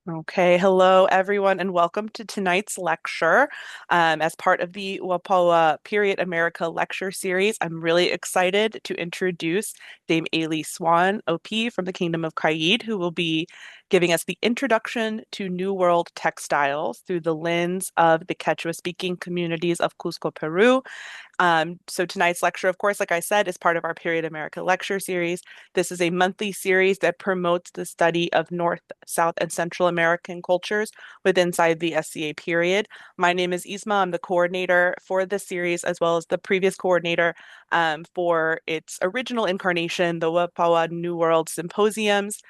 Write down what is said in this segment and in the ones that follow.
Okay, hello everyone, and welcome to tonight's lecture. As part of the Wapawa Period America lecture series, I'm really excited to introduce Dame Eilidh Swann, OP from the Kingdom of Caid, who will be giving us the introduction to New World textiles through the lens of the Quechua-speaking communities of Cusco, Peru. So tonight's lecture, of course, like I said, is part of our Period America lecture series. This is a monthly series that promotes the study of North, South, and Central American cultures inside the SCA period. My name is Isma. I'm the coordinator for this series, as well as the previous coordinator for its original incarnation, the Wapawa New World Symposiums.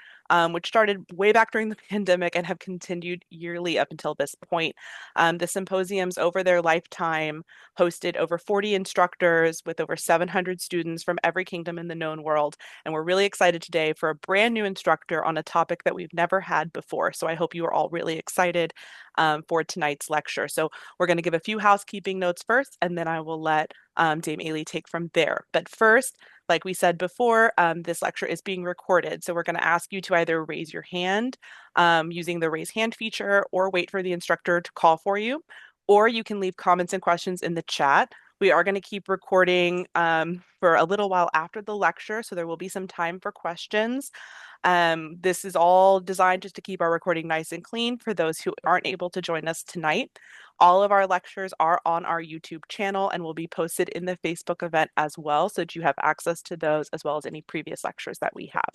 Which started way back during the pandemic and have continued yearly up until this point. The symposiums over their lifetime hosted over 40 instructors with over 700 students from every kingdom in the known world. And we're really excited today for a brand new instructor on a topic that we've never had before. So I hope you are all really excited for tonight's lecture. So we're going to give a few housekeeping notes first, and then I will let Dame Eilidh take from there. But first, like we said before, this lecture is being recorded. So we're going to ask you to either raise your hand using the raise hand feature or wait for the instructor to call for you, or you can leave comments and questions in the chat. We are going to keep recording for a little while after the lecture, so there will be some time for questions. This is all designed just to keep our recording nice and clean for those who aren't able to join us tonight. All of our lectures are on our YouTube channel and will be posted in the Facebook event as well, so that you have access to those as well as any previous lectures that we have.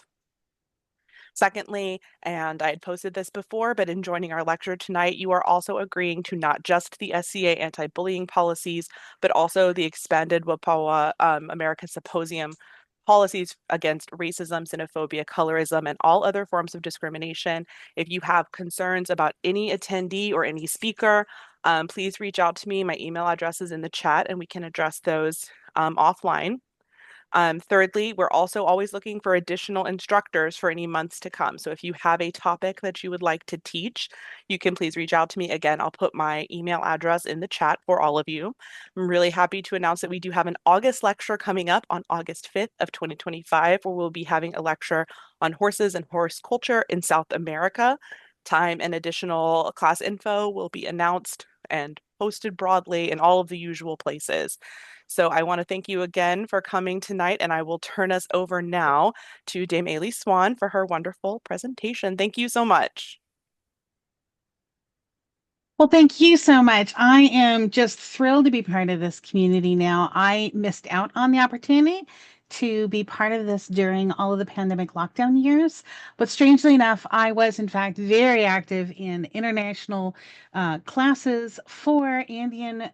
Secondly, and I had posted this before, but in joining our lecture tonight, you are also agreeing to not just the SCA anti-bullying policies, but also the expanded Wapawa America Symposium policies against racism, xenophobia, colorism, and all other forms of discrimination. If you have concerns about any attendee or any speaker, please reach out to me. My email address is in the chat, and we can address those offline. Thirdly, we're also always looking for additional instructors for any months to come. So if you have a topic that you would like to teach, you can please reach out to me. Again, I'll put my email address in the chat for all of you. I'm really happy to announce that we do have an August lecture coming up on August 5th of 2025, where we'll be having a lecture on horses and horse culture in South America. Time and additional class info will be announced and posted broadly in all of the usual places. So I want to thank you again for coming tonight, and I will turn us over now to Dame Eilidh Swann for her wonderful presentation. Thank you so much. Well, thank you so much. I am just thrilled to be part of this community now. I missed out on the opportunity to be part of this during all of the pandemic lockdown years. But strangely enough, I was, in fact, very active in international classes for Andean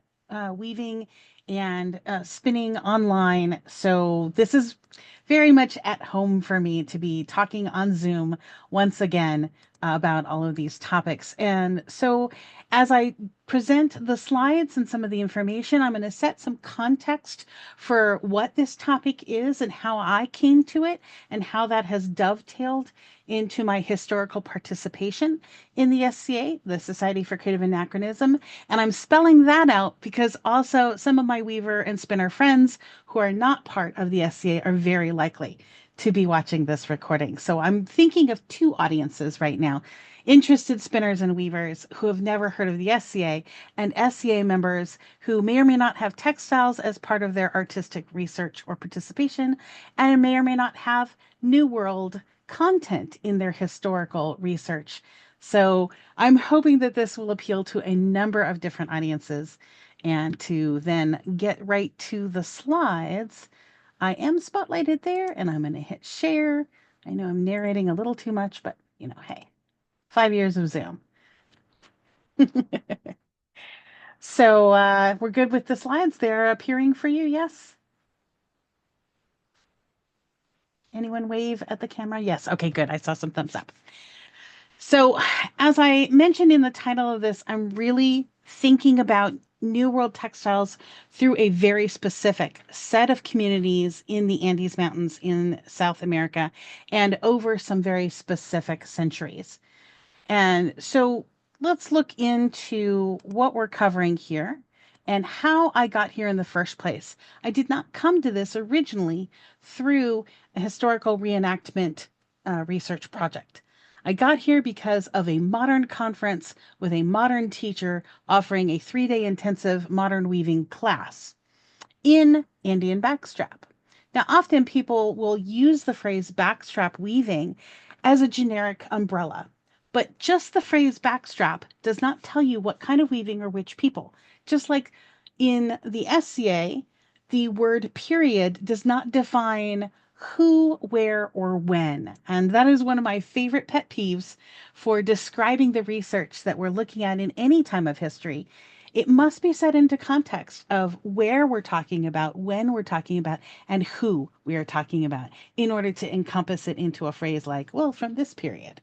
weaving and spinning online. So this is very much at home for me to be talking on Zoom once again about all of these topics. And so as I present the slides and some of the information, I'm going to set some context for what this topic is and how I came to it and how that has dovetailed into my historical participation in the SCA, the Society for Creative Anachronism. And I'm spelling that out because also some of my weaver and spinner friends who are not part of the SCA are very likely to be watching this recording. So I'm thinking of two audiences right now: interested spinners and weavers who have never heard of the SCA, and SCA members who may or may not have textiles as part of their artistic research or participation, and may or may not have New World content in their historical research. So I'm hoping that this will appeal to a number of different audiences. And to then get right to the slides, I am spotlighted there and I'm going to hit share. I know I'm narrating a little too much, but hey, 5 years of Zoom. So we're good with the slides. They're appearing for you, yes? Anyone wave at the camera? Yes. Okay, good. I saw some thumbs up. So as I mentioned in the title of this, I'm really thinking about New World textiles through a very specific set of communities in the Andes Mountains in South America and over some very specific centuries. And so let's look into what we're covering here and how I got here in the first place. I did not come to this originally through a historical reenactment research project. I got here because of a modern conference with a modern teacher offering a 3-day intensive modern weaving class in Andean Backstrap. Now, often people will use the phrase backstrap weaving as a generic umbrella, but just the phrase backstrap does not tell you what kind of weaving or which people. Just like in the SCA, the word period does not define who, where, or when. And that is one of my favorite pet peeves for describing the research that we're looking at in any time of history. It must be set into context of where we're talking about, when we're talking about, and who we are talking about in order to encompass it into a phrase like, well, from this period.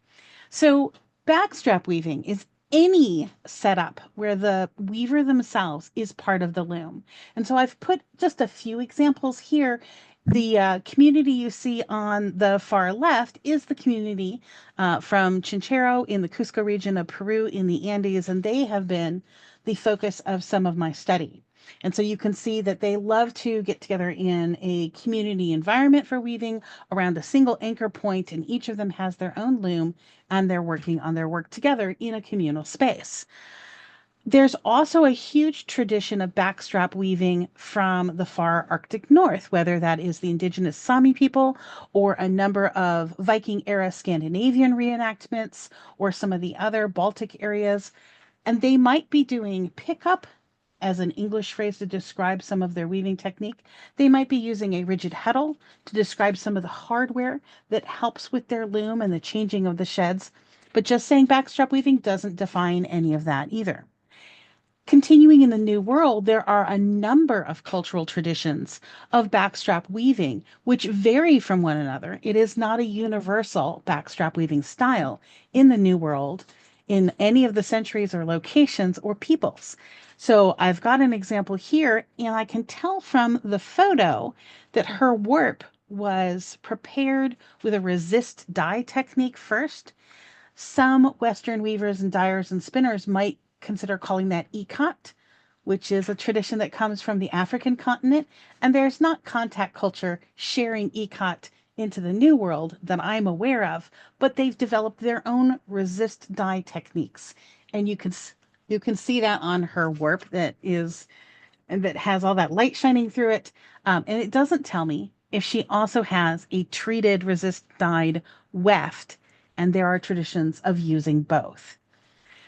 So, backstrap weaving is any setup where the weaver themselves is part of the loom. And so I've put just a few examples here. The community you see on the far left is the community from Chinchero in the Cusco region of Peru in the Andes, and they have been the focus of some of my study. And so you can see that they love to get together in a community environment for weaving around a single anchor point, and each of them has their own loom, and they're working on their work together in a communal space. There's also a huge tradition of backstrap weaving from the far Arctic North, whether that is the indigenous Sami people or a number of Viking era Scandinavian reenactments or some of the other Baltic areas. And they might be doing pickup as an English phrase to describe some of their weaving technique. They might be using a rigid heddle to describe some of the hardware that helps with their loom and the changing of the sheds. But just saying backstrap weaving doesn't define any of that either. Continuing in the New World, there are a number of cultural traditions of backstrap weaving, which vary from one another. It is not a universal backstrap weaving style in the New World in any of the centuries or locations or peoples. So I've got an example here, and I can tell from the photo that her warp was prepared with a resist dye technique first. Some Western weavers and dyers and spinners might consider calling that ikat, which is a tradition that comes from the African continent. And there's not contact culture sharing ikat into the New World that I'm aware of, but they've developed their own resist dye techniques. And you can see that on her warp that has all that light shining through it. And it doesn't tell me if she also has a treated resist dyed weft, and there are traditions of using both.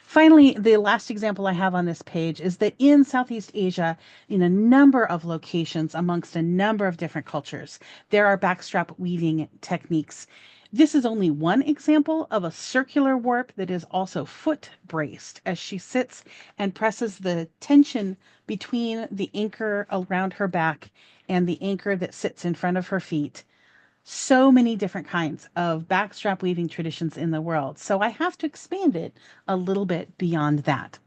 Finally, the last example I have on this page is that in Southeast Asia, in a number of locations amongst a number of different cultures, there are backstrap weaving techniques. This is only one example of a circular warp that is also foot braced as she sits and presses the tension between the anchor around her back and the anchor that sits in front of her feet. So many different kinds of backstrap weaving traditions in the world. So I have to expand it a little bit beyond that.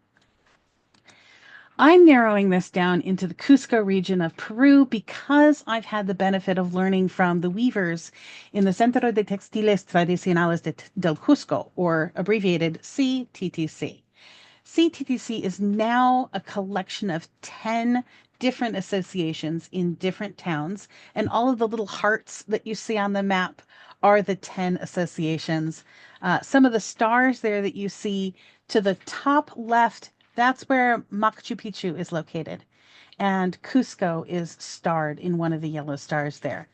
I'm narrowing this down into the Cusco region of Peru because I've had the benefit of learning from the weavers in the Centro de Textiles Tradicionales del Cusco, or abbreviated CTTC. CTTC is now a collection of 10 different associations in different towns, and all of the little hearts that you see on the map are the 10 associations. Some of the stars there that you see to the top left, that's where Machu Picchu is located. And Cusco is starred in one of the yellow stars there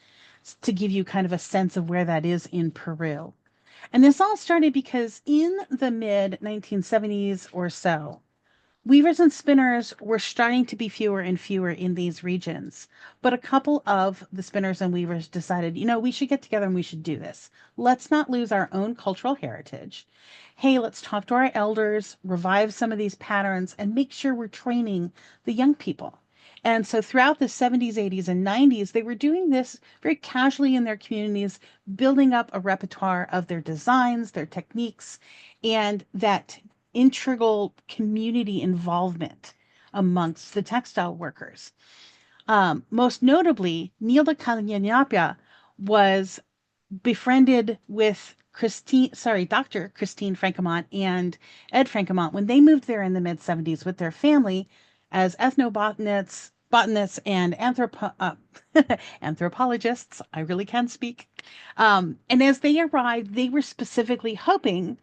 to give you kind of a sense of where that is in Peru. And this all started because in the mid 1970s or so, weavers and spinners were starting to be fewer and fewer in these regions. But a couple of the spinners and weavers decided, we should get together and we should do this. Let's not lose our own cultural heritage. Hey, let's talk to our elders, revive some of these patterns, and make sure we're training the young people. And so throughout the 70s, 80s, and 90s, they were doing this very casually in their communities, building up a repertoire of their designs, their techniques, and that integral community involvement amongst the textile workers. Most notably, Nilda Kanyanyapia was befriended with Dr. Christine Francomont and Ed Francomont when they moved there in the mid 70s with their family as ethnobotanists, botanists, and anthropologists. I really can speak. And as they arrived, they were specifically hoping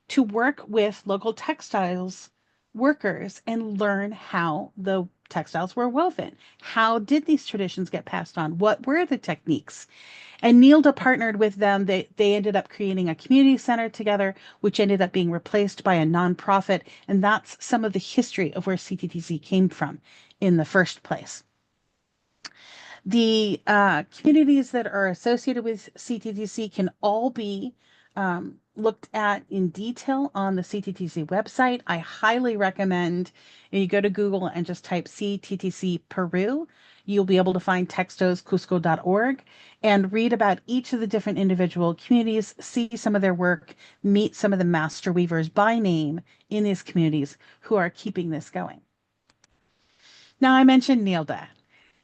to work with local textiles workers and learn how the textiles were woven. How did these traditions get passed on? What were the techniques? And Nilda partnered with them. They ended up creating a community center together, which ended up being replaced by a nonprofit. And that's some of the history of where CTTC came from in the first place. The communities that are associated with CTTC can all be looked at in detail on the CTTC website. I highly recommend you go to Google and just type CTTC Peru. You'll be able to find textoscusco.org and read about each of the different individual communities, see some of their work, meet some of the master weavers by name in these communities who are keeping this going. Now, I mentioned Nilda.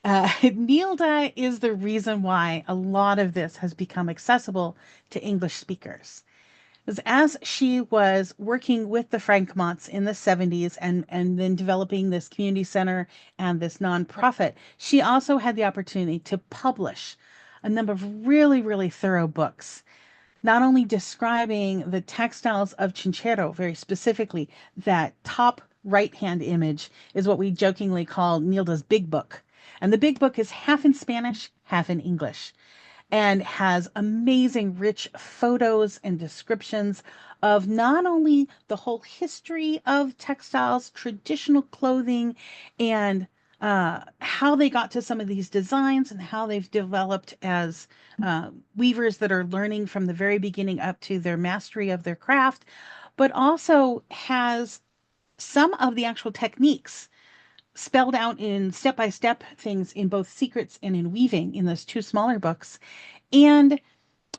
Nilda is the reason why a lot of this has become accessible to English speakers. Because as she was working with the Francomonts in the 70s and then developing this community center and this nonprofit, she also had the opportunity to publish a number of really, really thorough books, not only describing the textiles of Chinchero very specifically, that top right hand image is what we jokingly call Nilda's Big Book. And the Big Book is half in Spanish, half in English, and has amazing, rich photos and descriptions of not only the whole history of textiles, traditional clothing, and how they got to some of these designs and how they've developed as weavers that are learning from the very beginning up to their mastery of their craft, but also has some of the actual techniques spelled out in step by step things in both secrets and in weaving in those two smaller books, and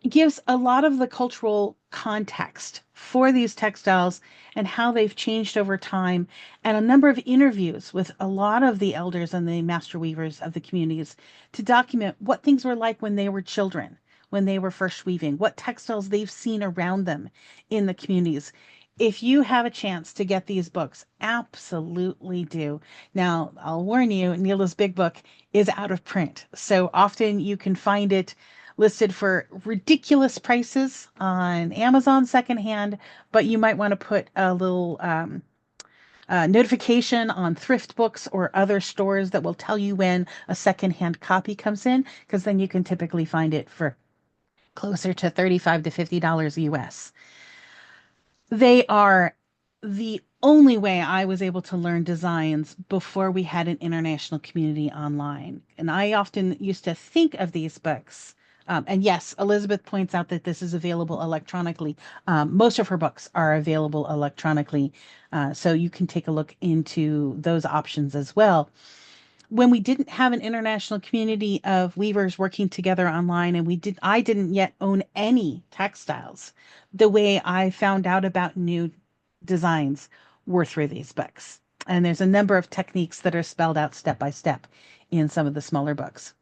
gives a lot of the cultural context for these textiles and how they've changed over time, and a number of interviews with a lot of the elders and the master weavers of the communities to document what things were like when they were children, when they were first weaving, what textiles they've seen around them in the communities. If you have a chance to get these books, absolutely do. Now, I'll warn you, Neela's Big Book is out of print. So often you can find it listed for ridiculous prices on Amazon secondhand, but you might want to put a little notification on thrift books or other stores that will tell you when a secondhand copy comes in, because then you can typically find it for closer to $35 to $50 US. They are the only way I was able to learn designs before we had an international community online. And I often used to think of these books. And yes, Elizabeth points out that this is available electronically. Most of her books are available electronically. So you can take a look into those options as well. When we didn't have an international community of weavers working together online, and I didn't yet own any textiles, the way I found out about new designs were through these books. And there's a number of techniques that are spelled out step by step in some of the smaller books.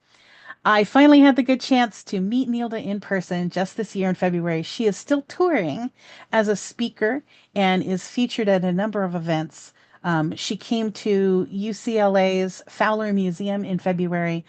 I finally had the good chance to meet Nilda in person just this year in February. She is still touring as a speaker and is featured at a number of events. She came to UCLA's Fowler Museum in February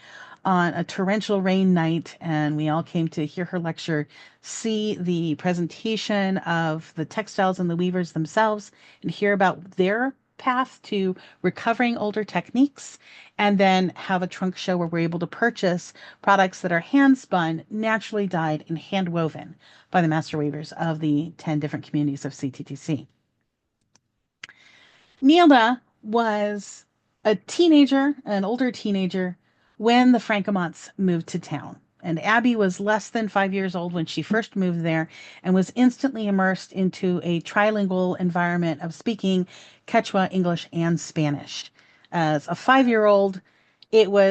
on a torrential rain night, and we all came to hear her lecture, see the presentation of the textiles and the weavers themselves, and hear about their path to recovering older techniques, and then have a trunk show where we're able to purchase products that are hand spun, naturally dyed, and hand woven by the master weavers of the 10 different communities of CTTC. Nilda was a teenager, an older teenager, when the Francomonts moved to town. And Abby was less than 5 years old when she first moved there and was instantly immersed into a trilingual environment of speaking Quechua, English, and Spanish. As a 5-year-old,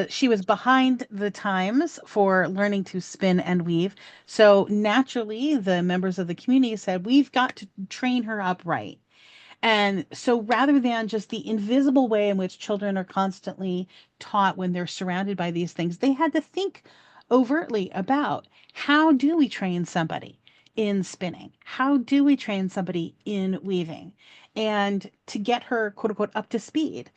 she was behind the times for learning to spin and weave. So naturally, the members of the community said, we've got to train her up right. And so rather than just the invisible way in which children are constantly taught when they're surrounded by these things, they had to think overtly about, how do we train somebody in spinning? How do we train somebody in weaving? And to get her, quote unquote, up to speed,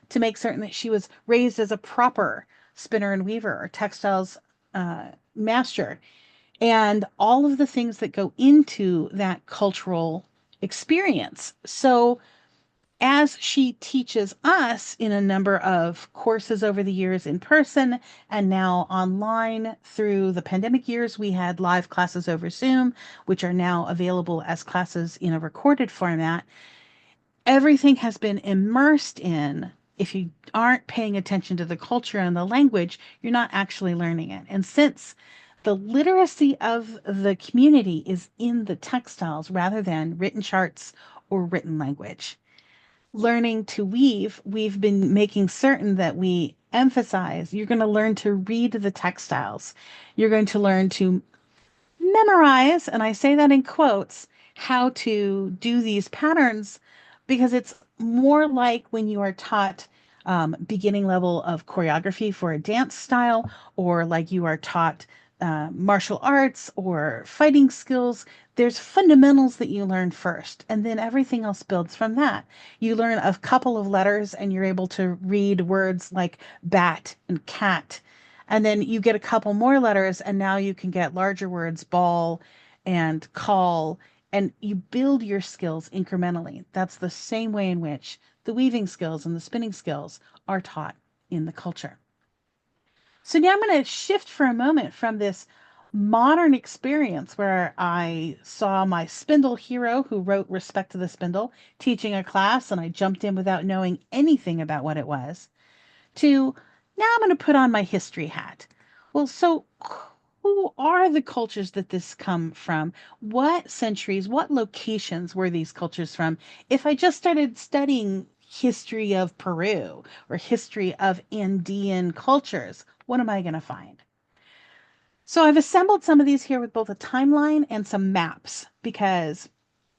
to make certain that she was raised as a proper spinner and weaver or textiles master. and all of the things that go into that cultural experience. So, as she teaches us in a number of courses over the years in person and now online through the pandemic years, we had live classes over Zoom, which are now available as classes in a recorded format. Everything has been immersed in. If you aren't paying attention to the culture and the language, you're not actually learning it. And since the literacy of the community is in the textiles rather than written charts or written language, learning to weave, we've been making certain that we emphasize you're going to learn to read the textiles. You're going to learn to memorize, and I say that in quotes, how to do these patterns because it's more like when you are taught beginning level of choreography for a dance style, or like you are taught martial arts or fighting skills. There's fundamentals that you learn first, and then everything else builds from that. You learn a couple of letters, and you're able to read words like bat and cat, and then you get a couple more letters, and now you can get larger words, ball and call, and you build your skills incrementally. That's the same way in which the weaving skills and the spinning skills are taught in the culture. So now I'm going to shift for a moment from this modern experience where I saw my spindle hero who wrote Respect to the Spindle teaching a class, and I jumped in without knowing anything about what it was, to now I'm going to put on my history hat. Well, so who are the cultures that this come from? What centuries, what locations were these cultures from? If I just started studying history of Peru or history of Andean cultures, what am I going to find? So I've assembled some of these here with both a timeline and some maps because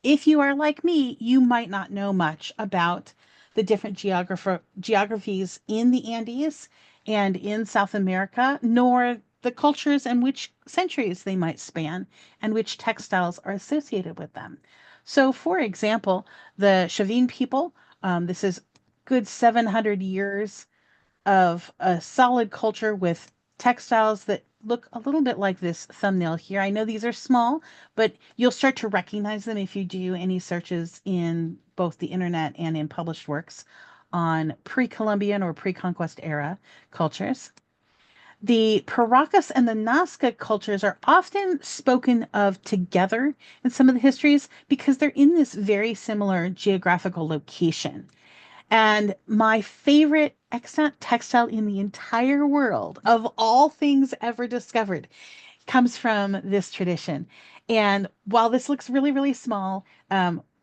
if you are like me, you might not know much about the different geographies in the Andes and in South America, nor the cultures and which centuries they might span and which textiles are associated with them. So, for example, the Chavin people, this is good 700 years of a solid culture with textiles that look a little bit like this thumbnail here. I know these are small, but you'll start to recognize them if you do any searches in both the internet and in published works on pre-Columbian or pre-conquest era cultures. The Paracas and the Nasca cultures are often spoken of together in some of the histories because they're in this very similar geographical location. And my favorite extant textile in the entire world, of all things ever discovered, comes from this tradition. And while this looks really, really small,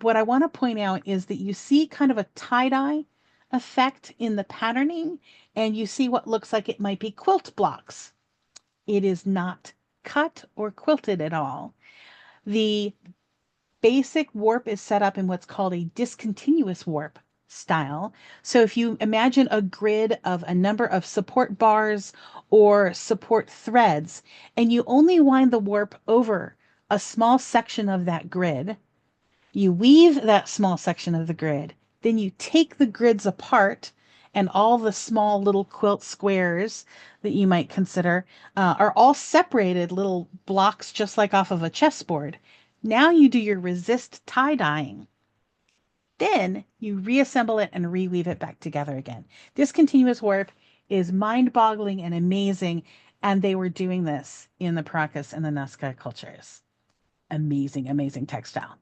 what I want to point out is that you see kind of a tie-dye effect in the patterning, and you see what looks like it might be quilt blocks. It is not cut or quilted at all. The basic warp is set up in what's called a discontinuous warp style. So if you imagine a grid of a number of support bars or support threads, and you only wind the warp over a small section of that grid, you weave that small section of the grid, then you take the grids apart, and all the small little quilt squares that you might consider are all separated little blocks just like off of a chessboard. Now you do your resist tie dyeing. Then you reassemble it and reweave it back together again. This continuous warp is mind boggling and amazing. And they were doing this in the Paracas and the Nazca cultures. Amazing, amazing textile.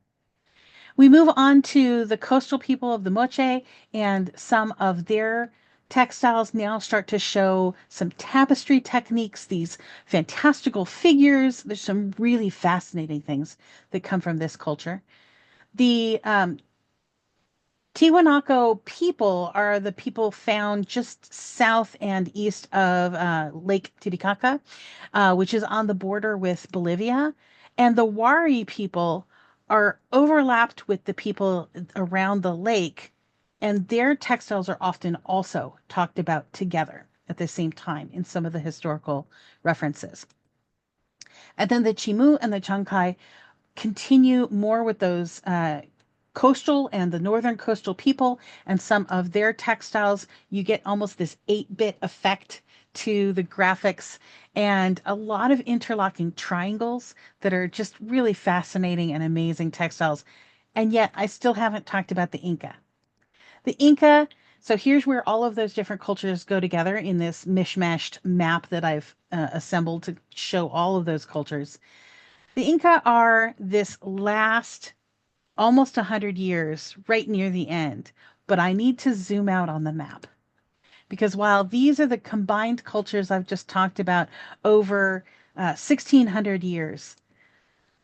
We move on to the coastal people of the Moche, and some of their textiles now start to show some tapestry techniques, these fantastical figures. There's some really fascinating things that come from this culture. The Tiwanaku people are the people found just south and east of Lake Titicaca, which is on the border with Bolivia. And the Wari people are overlapped with the people around the lake, and their textiles are often also talked about together at the same time in some of the historical references. And then the Chimu and the Chankay continue more with those coastal and the northern coastal people and some of their textiles. You get almost this 8-bit effect to the graphics and a lot of interlocking triangles that are just really fascinating and amazing textiles. And yet, I still haven't talked about the Inca. The Inca, so here's where all of those different cultures go together in this mishmashed map that I've assembled to show all of those cultures. The Inca are this last almost 100 years right near the end, but I need to zoom out on the map because while these are the combined cultures I've just talked about over 1600 years,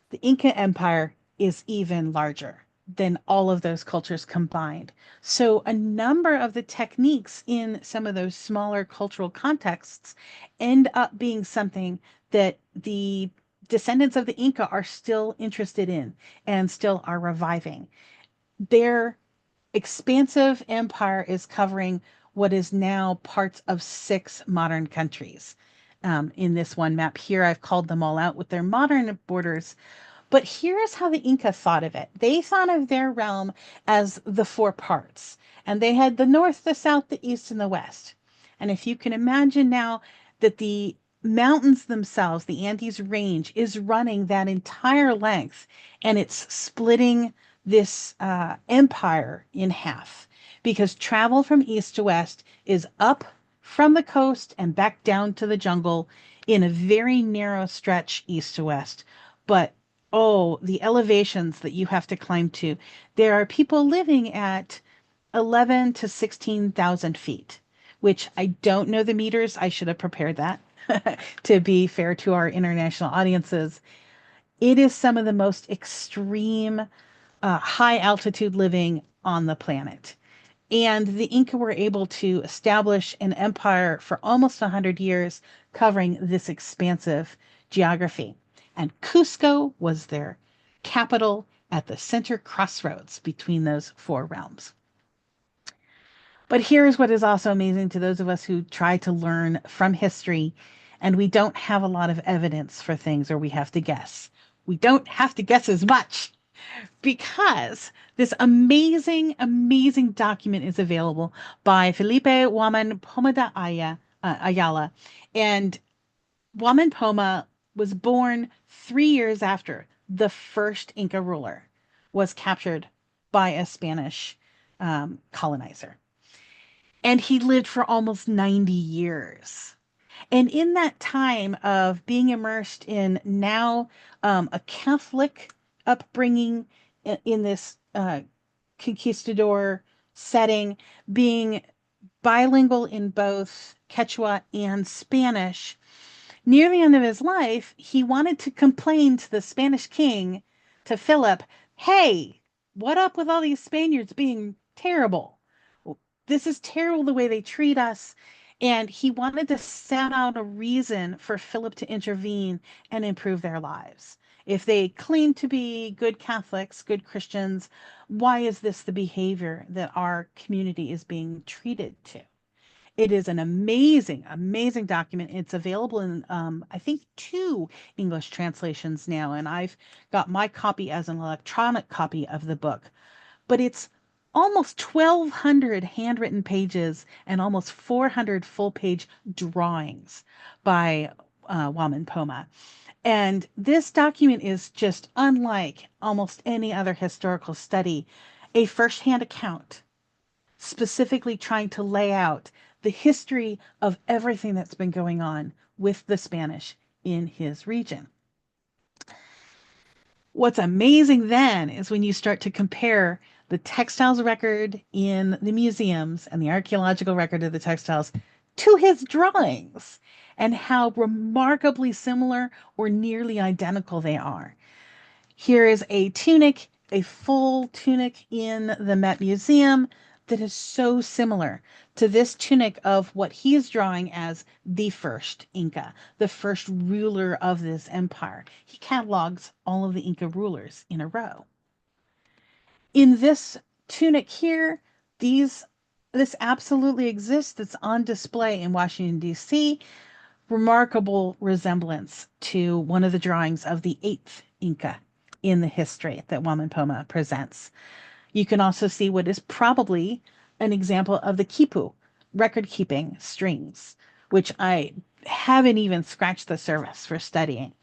the Inca Empire is even larger than all of those cultures combined. So, a number of the techniques in some of those smaller cultural contexts end up being something that the descendants of the Inca are still interested in and still are reviving. Their expansive empire is covering what is now parts of 6 modern countries. In this one map here, I've called them all out with their modern borders, but here's how the Inca thought of it. They thought of their realm as the 4 parts, and they had the north, the south, the east, and the west. And if you can imagine now that the mountains themselves, the Andes range, is running that entire length, and it's splitting this empire in half because travel from east to west is up from the coast and back down to the jungle in a very narrow stretch east to west. But oh, the elevations that you have to climb to. There are people living at 11 to 16,000 feet, which I don't know the meters. I should have prepared that to be fair to our international audiences. It is some of the most extreme high altitude living on the planet. And the Inca were able to establish an empire for almost 100 years covering this expansive geography. And Cusco was their capital at the center crossroads between those 4 realms. But here's what is also amazing to those of us who try to learn from history and we don't have a lot of evidence for things or we have to guess. We don't have to guess as much because this amazing, amazing document is available by Felipe Waman Pomada Ayala. And Waman Poma was born 3 years after the first Inca ruler was captured by a Spanish colonizer. And he lived for almost 90 years. And in that time of being immersed in now a Catholic upbringing in this conquistador setting, being bilingual in both Quechua and Spanish, near the end of his life, he wanted to complain to the Spanish king, to Philip, hey, what up with all these Spaniards being terrible? This is terrible the way they treat us. And he wanted to set out a reason for Philip to intervene and improve their lives. If they claim to be good Catholics, good Christians, why is this the behavior that our community is being treated to? It is an amazing, amazing document. It's available in, I think, 2 English translations now, and I've got my copy as an electronic copy of the book. But it's almost 1,200 handwritten pages and almost 400 full-page drawings by Waman Poma. And this document is just unlike almost any other historical study, a firsthand account, specifically trying to lay out the history of everything that's been going on with the Spanish in his region. What's amazing then is when you start to compare the textiles record in the museums and the archaeological record of the textiles to his drawings and how remarkably similar or nearly identical they are. Here is a tunic, a full tunic in the Met Museum that is so similar to this tunic of what he is drawing as the first Inca, the first ruler of this empire. He catalogs all of the Inca rulers in a row. In this tunic here, this absolutely exists. It's on display in Washington, D.C. Remarkable resemblance to one of the drawings of the 8th Inca in the history that Waman Poma presents. You can also see what is probably an example of the quipu, record-keeping strings, which I haven't even scratched the surface for studying.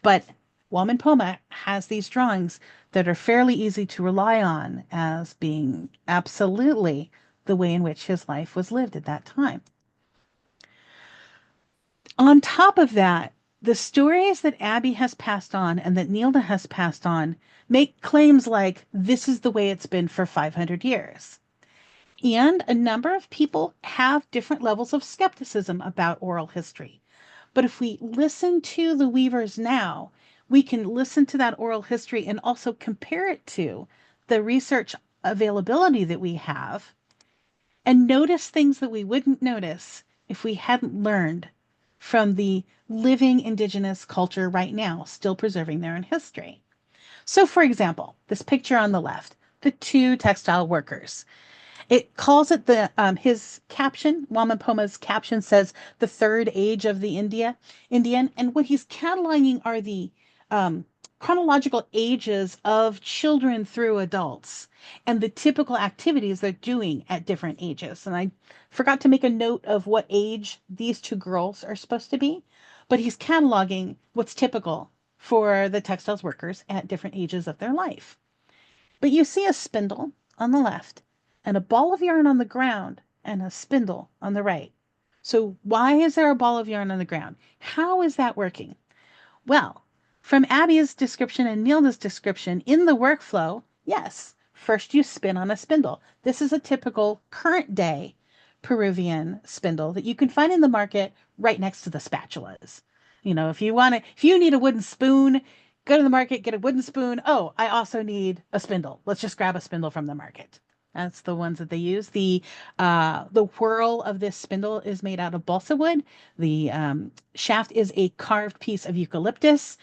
But Waman has these drawings that are fairly easy to rely on as being absolutely the way in which his life was lived at that time. On top of that, the stories that Abby has passed on and that Nilda has passed on make claims like this is the way it's been for 500 years. And a number of people have different levels of skepticism about oral history. But if we listen to the weavers now, we can listen to that oral history and also compare it to the research availability that we have and notice things that we wouldn't notice if we hadn't learned from the living indigenous culture right now, still preserving their own history. So, for example, this picture on the left, the two textile workers. It calls it the his caption, Wamapoma's caption says the third age of the Indian, and what he's cataloging are the um, chronological ages of children through adults and the typical activities they're doing at different ages. And I forgot to make a note of what age these two girls are supposed to be, but he's cataloging what's typical for the textiles workers at different ages of their life. But you see a spindle on the left and a ball of yarn on the ground and a spindle on the right. So why is there a ball of yarn on the ground? How is that working? Well, from Abby's description and Nilda's description in the workflow, yes, first you spin on a spindle. This is a typical current day Peruvian spindle that you can find in the market right next to the spatulas. If you need a wooden spoon, go to the market, get a wooden spoon. Oh, I also need a spindle. Let's just grab a spindle from the market. That's the ones that they use. The whirl of this spindle is made out of balsa wood. The shaft is a carved piece of eucalyptus.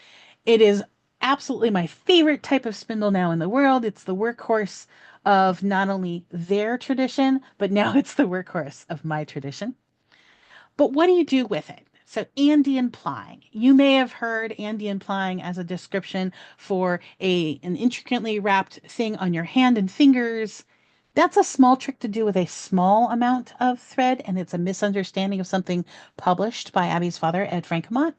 It is absolutely my favorite type of spindle now in the world. It's the workhorse of not only their tradition, but now it's the workhorse of my tradition. But what do you do with it? So, Andean plying. You may have heard Andean plying as a description for an intricately wrapped thing on your hand and fingers. That's a small trick to do with a small amount of thread, and it's a misunderstanding of something published by Abby's father, Ed Frankemont.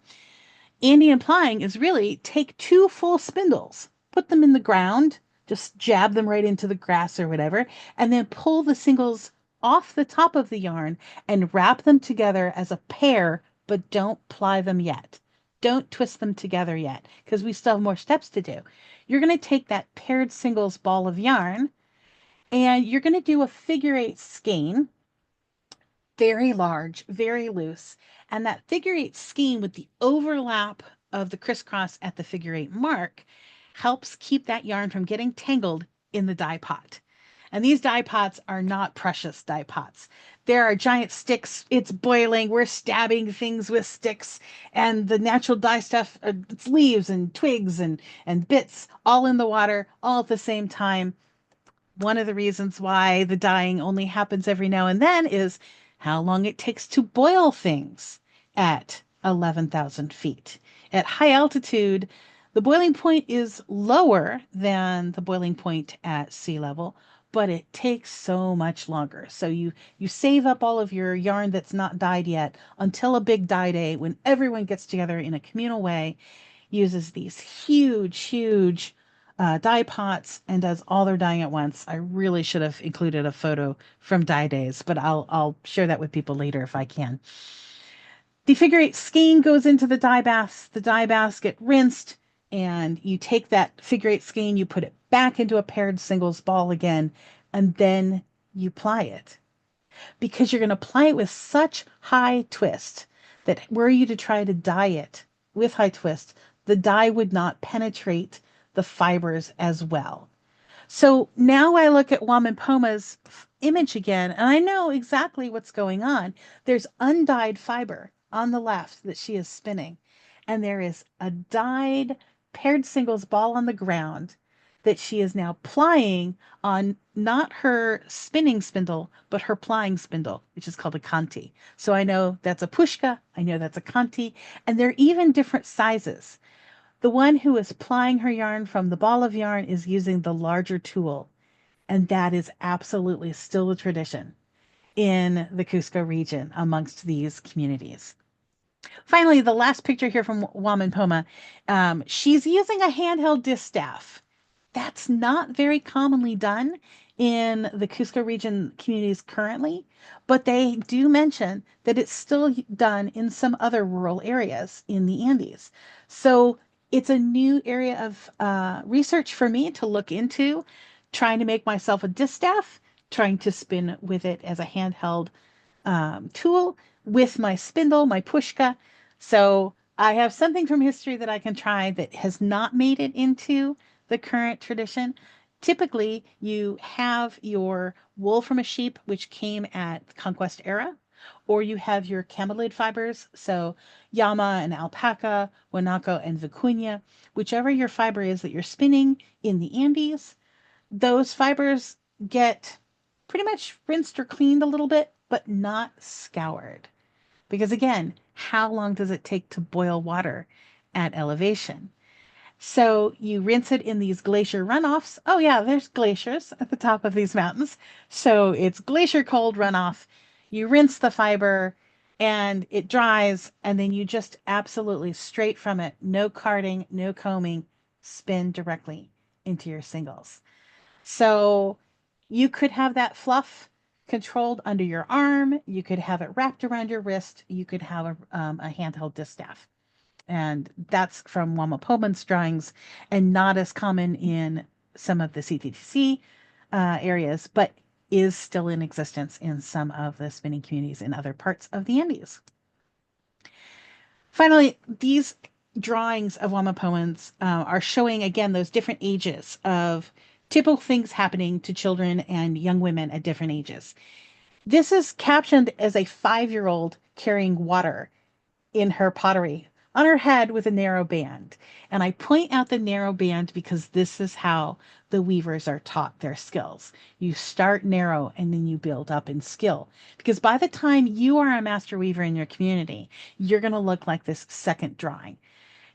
Andean plying is really take two full spindles, put them in the ground, just jab them right into the grass or whatever, and then pull the singles off the top of the yarn and wrap them together as a pair, but don't ply them yet. Don't twist them together yet, because we still have more steps to do. You're going to take that paired singles ball of yarn and you're going to do a figure eight skein, very large, very loose. And that figure eight skein with the overlap of the crisscross at the figure eight mark helps keep that yarn from getting tangled in the dye pot. And these dye pots are not precious dye pots. There are giant sticks. It's boiling. We're stabbing things with sticks. And the natural dye stuff, it's leaves and twigs and bits all in the water, all at the same time. One of the reasons why the dyeing only happens every now and then is how long it takes to boil things at 11,000 feet. At high altitude, the boiling point is lower than the boiling point at sea level, but it takes so much longer. So you save up all of your yarn that's not dyed yet until a big dye day when everyone gets together in a communal way, uses these huge dye pots and does all their dyeing at once. I really should have included a photo from dye days, but I'll share that with people later if I can. The figure eight skein goes into the dye baths. The dye baths get rinsed, and you take that figure eight skein, you put it back into a paired singles ball again, and then you ply it. Because you're going to ply it with such high twist that were you to try to dye it with high twist, the dye would not penetrate the fibers as well. So now I look at Waman image again, and I know exactly what's going on. There's undyed fiber on the left that she is spinning, and there is a dyed paired singles ball on the ground that she is now plying on not her spinning spindle, but her plying spindle, which is called a kanti. So I know that's a pushka, I know that's a kanti, and they're even different sizes. The one who is plying her yarn from the ball of yarn is using the larger tool, and that is absolutely still a tradition. in the Cusco region amongst these communities. Finally, the last picture here from Waman, she's using a handheld distaff. That's not very commonly done in the Cusco region communities currently, but they do mention that it's still done in some other rural areas in the Andes. So it's a new area of research for me to look into, trying to make myself a distaff, trying to spin with it as a handheld tool with my spindle, my pushka. So I have something from history that I can try that has not made it into the current tradition. Typically, you have your wool from a sheep, which came at conquest era, or you have your camelid fibers, so llama and alpaca, guanaco and vicuña, whichever your fiber is that you're spinning in the Andes, those fibers get pretty much rinsed or cleaned a little bit, but not scoured. Because again, how long does it take to boil water at elevation? So you rinse it in these glacier runoffs. Oh, yeah, there's glaciers at the top of these mountains. So it's glacier cold runoff. You rinse the fiber and it dries, and then you just absolutely straight from it, no carding, no combing, spin directly into your singles. So you could have that fluff controlled under your arm. You could have it wrapped around your wrist. You could have a handheld distaff. And that's from Wamapoman's drawings and not as common in some of the CTTC areas, but is still in existence in some of the spinning communities in other parts of the Andes. Finally, these drawings of Wamapoans are showing again those different ages of typical things happening to children and young women at different ages. This is captioned as a 5-year-old carrying water in her pottery on her head with a narrow band. And I point out the narrow band because this is how the weavers are taught their skills. You start narrow and then you build up in skill. Because by the time you are a master weaver in your community, you're going to look like this second drawing.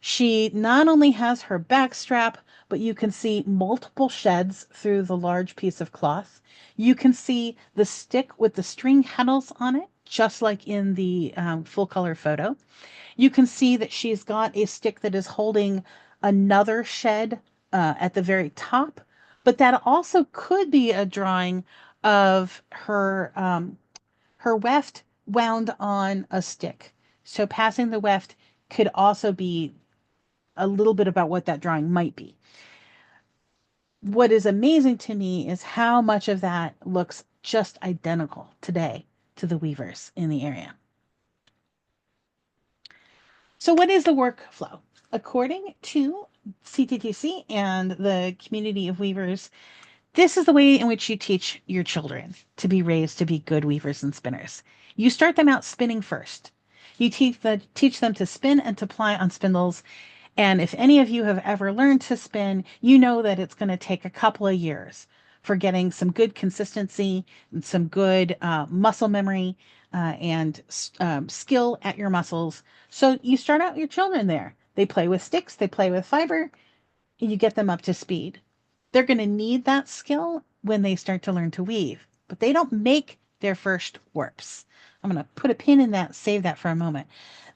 She not only has her back strap, but you can see multiple sheds through the large piece of cloth. You can see the stick with the string handles on it, just like in the full color photo. You can see that she's got a stick that is holding another shed at the very top, but that also could be a drawing of her weft wound on a stick. So passing the weft could also be a little bit about what that drawing might be. What is amazing to me is how much of that looks just identical today to the weavers in the area. So, what is the workflow? According to CTTC and the community of weavers, this is the way in which you teach your children to be raised to be good weavers and spinners. You start them out spinning first. You teach them to spin and to ply on spindles. And if any of you have ever learned to spin, you know that it's going to take a couple of years for getting some good consistency and some good muscle memory and skill at your muscles. So you start out your children there. They play with sticks, they play with fiber, and you get them up to speed. They're going to need that skill when they start to learn to weave, but they don't make their first warps. I'm going to put a pin in that, save that for a moment.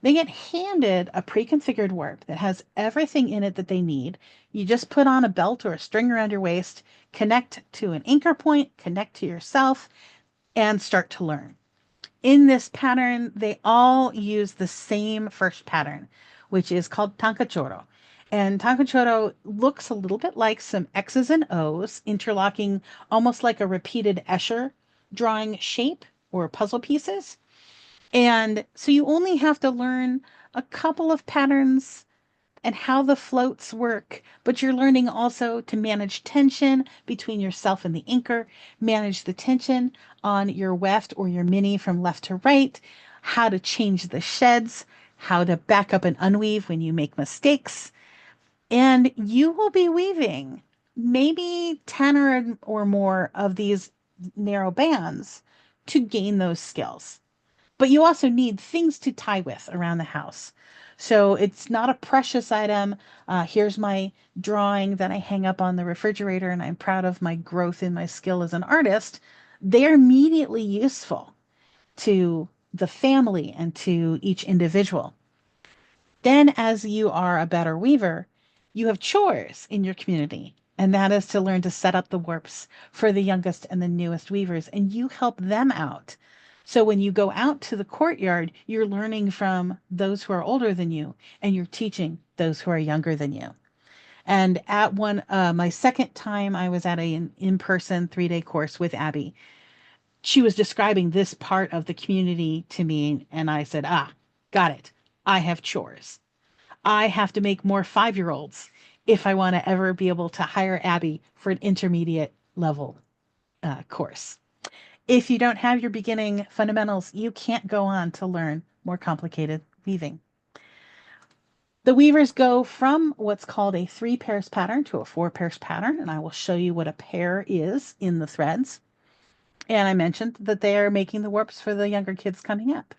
They get handed a pre-configured warp that has everything in it that they need. You just put on a belt or a string around your waist, connect to an anchor point, connect to yourself, and start to learn. In this pattern, they all use the same first pattern, which is called tankachoro. And tankachoro looks a little bit like some X's and O's interlocking almost like a repeated Escher drawing shape or puzzle pieces. And so you only have to learn a couple of patterns and how the floats work, but you're learning also to manage tension between yourself and the anchor, manage the tension on your weft or your mini from left to right, how to change the sheds, how to back up and unweave when you make mistakes. And you will be weaving maybe 10 or more of these narrow bands to gain those skills. But you also need things to tie with around the house. So it's not a precious item. Here's my drawing that I hang up on the refrigerator, and I'm proud of my growth in my skill as an artist. they're immediately useful to the family and to each individual. Then, as you are a better weaver, you have chores in your community, and that is to learn to set up the warps for the youngest and the newest weavers, and you help them out. So when you go out to the courtyard, you're learning from those who are older than you, and you're teaching those who are younger than you. And at my second time, I was at an in-person 3-day course with Abby. She was describing this part of the community to me, and I said, "Ah, got it. I have chores. I have to make more 5-year-olds if I want to ever be able to hire Abby for an intermediate level course. If you don't have your beginning fundamentals, you can't go on to learn more complicated weaving. The weavers go from what's called a 3 pairs pattern to a 4 pairs pattern, and I will show you what a pair is in the threads. And I mentioned that they are making the warps for the younger kids coming up.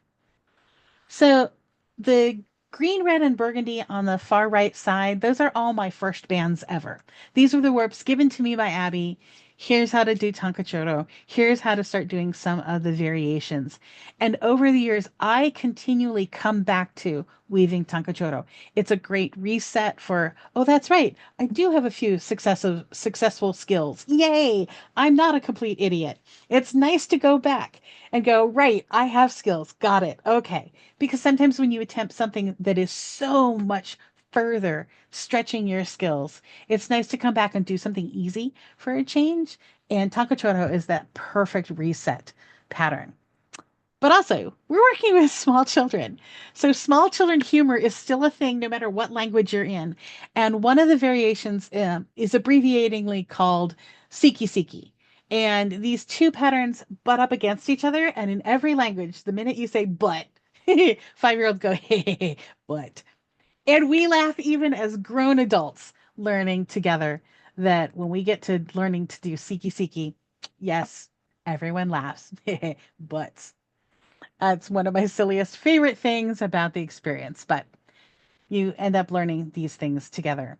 So the green, red, and burgundy on the far right side, those are all my first bands ever. These were the warps given to me by Abby. Here's how to do Tankachoro. Here's how to start doing some of the variations. And over the years, I continually come back to weaving Tankachoro. It's a great reset for, oh, that's right. I do have a few successful skills. Yay! I'm not a complete idiot. It's nice to go back and go, right, I have skills. Got it. Okay. Because sometimes when you attempt something that is so much further stretching your skills, it's nice to come back and do something easy for a change. And Takachoro is that perfect reset pattern. But also, we're working with small children. So small children humor is still a thing no matter what language you're in. And one of the variations is abbreviatingly called Siki Siki. And these two patterns butt up against each other. And in every language, the minute you say but, 5-year-olds go, hey, hey, hey, but. And we laugh even as grown adults learning together that when we get to learning to do Siki Siki, yes, everyone laughs. But that's one of my silliest favorite things about the experience, but you end up learning these things together.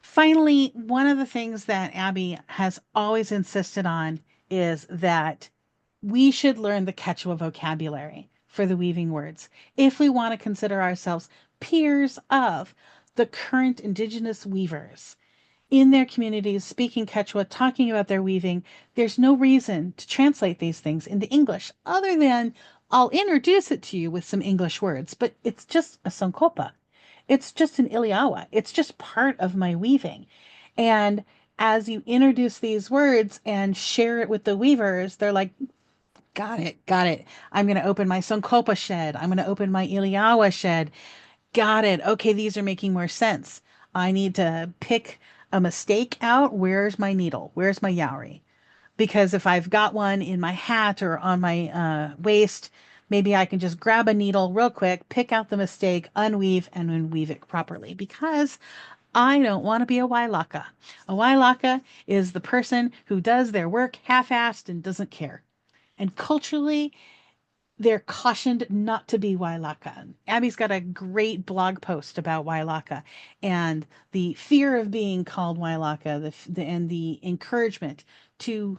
Finally, one of the things that Abby has always insisted on is that we should learn the Quechua vocabulary for the weaving words if we want to consider ourselves peers of the current indigenous weavers in their communities speaking Quechua, talking about their weaving. There's no reason to translate these things into English other than I'll introduce it to you with some English words, but it's just a sonkopa. It's just an iliawa. It's just part of my weaving. And as you introduce these words and share it with the weavers, they're like, got it, got it. I'm going to open my sonkopa shed. I'm going to open my iliawa shed. Got it. Okay, these are making more sense. I need to pick a mistake out. Where's my needle? Where's my yauri? Because if I've got one in my hat or on my waist, maybe I can just grab a needle real quick, pick out the mistake, unweave, and then weave it properly. Because I don't want to be a wailaka. A wailaka is the person who does their work half-assed and doesn't care. And culturally, they're cautioned not to be Wailaka. Abby's got a great blog post about Wailaka and the fear of being called Wailaka, and the encouragement to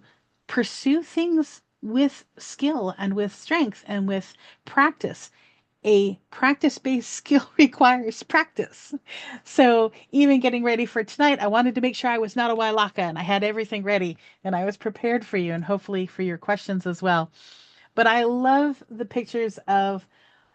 pursue things with skill and with strength and with practice. A practice-based skill requires practice. So even getting ready for tonight, I wanted to make sure I was not a Wailaka and I had everything ready and I was prepared for you and hopefully for your questions as well. But I love the pictures of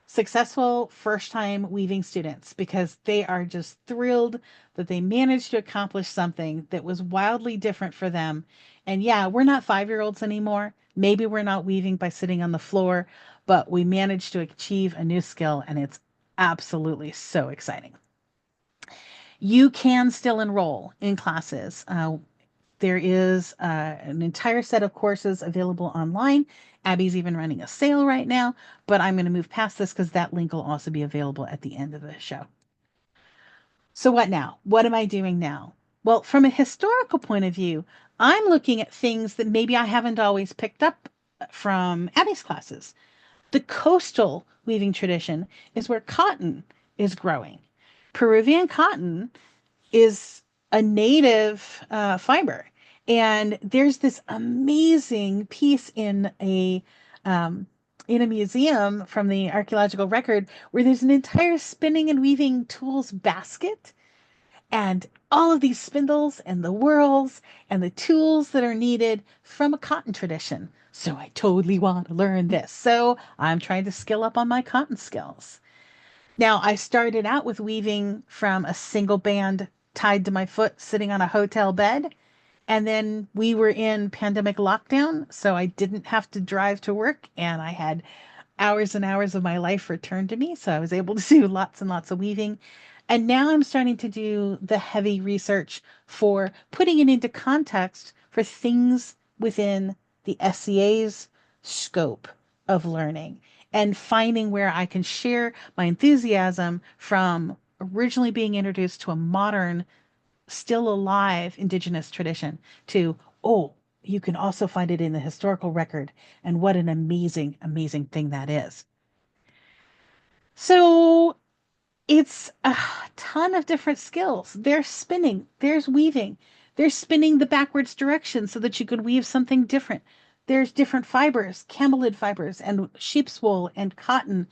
successful first time weaving students because they are just thrilled that they managed to accomplish something that was wildly different for them. And yeah, we're not 5-year-olds anymore. Maybe we're not weaving by sitting on the floor, but we managed to achieve a new skill and it's absolutely so exciting. You can still enroll in classes. There is an entire set of courses available online. Abby's even running a sale right now, but I'm going to move past this because that link will also be available at the end of the show. So what now? What am I doing now? Well, from a historical point of view, I'm looking at things that maybe I haven't always picked up from Abby's classes. The coastal weaving tradition is where cotton is growing. Peruvian cotton is a native fiber. And there's this amazing piece um, in a museum from the archaeological record where there's an entire spinning and weaving tools basket and all of these spindles and the whirls and the tools that are needed from a cotton tradition. So I totally want to learn this. So I'm trying to skill up on my cotton skills. Now, I started out with weaving from a single band tied to my foot sitting on a hotel bed. And then we were in pandemic lockdown, so I didn't have to drive to work and I had hours and hours of my life returned to me. So I was able to do lots and lots of weaving. And now I'm starting to do the heavy research for putting it into context for things within the SCA's scope of learning and finding where I can share my enthusiasm from originally being introduced to a modern, still alive indigenous tradition to, oh, you can also find it in the historical record. And what an amazing, amazing thing that is. So it's a ton of different skills. There's spinning, there's weaving, there's spinning the backwards direction so that you can weave something different. There's different fibers, camelid fibers, and sheep's wool and cotton.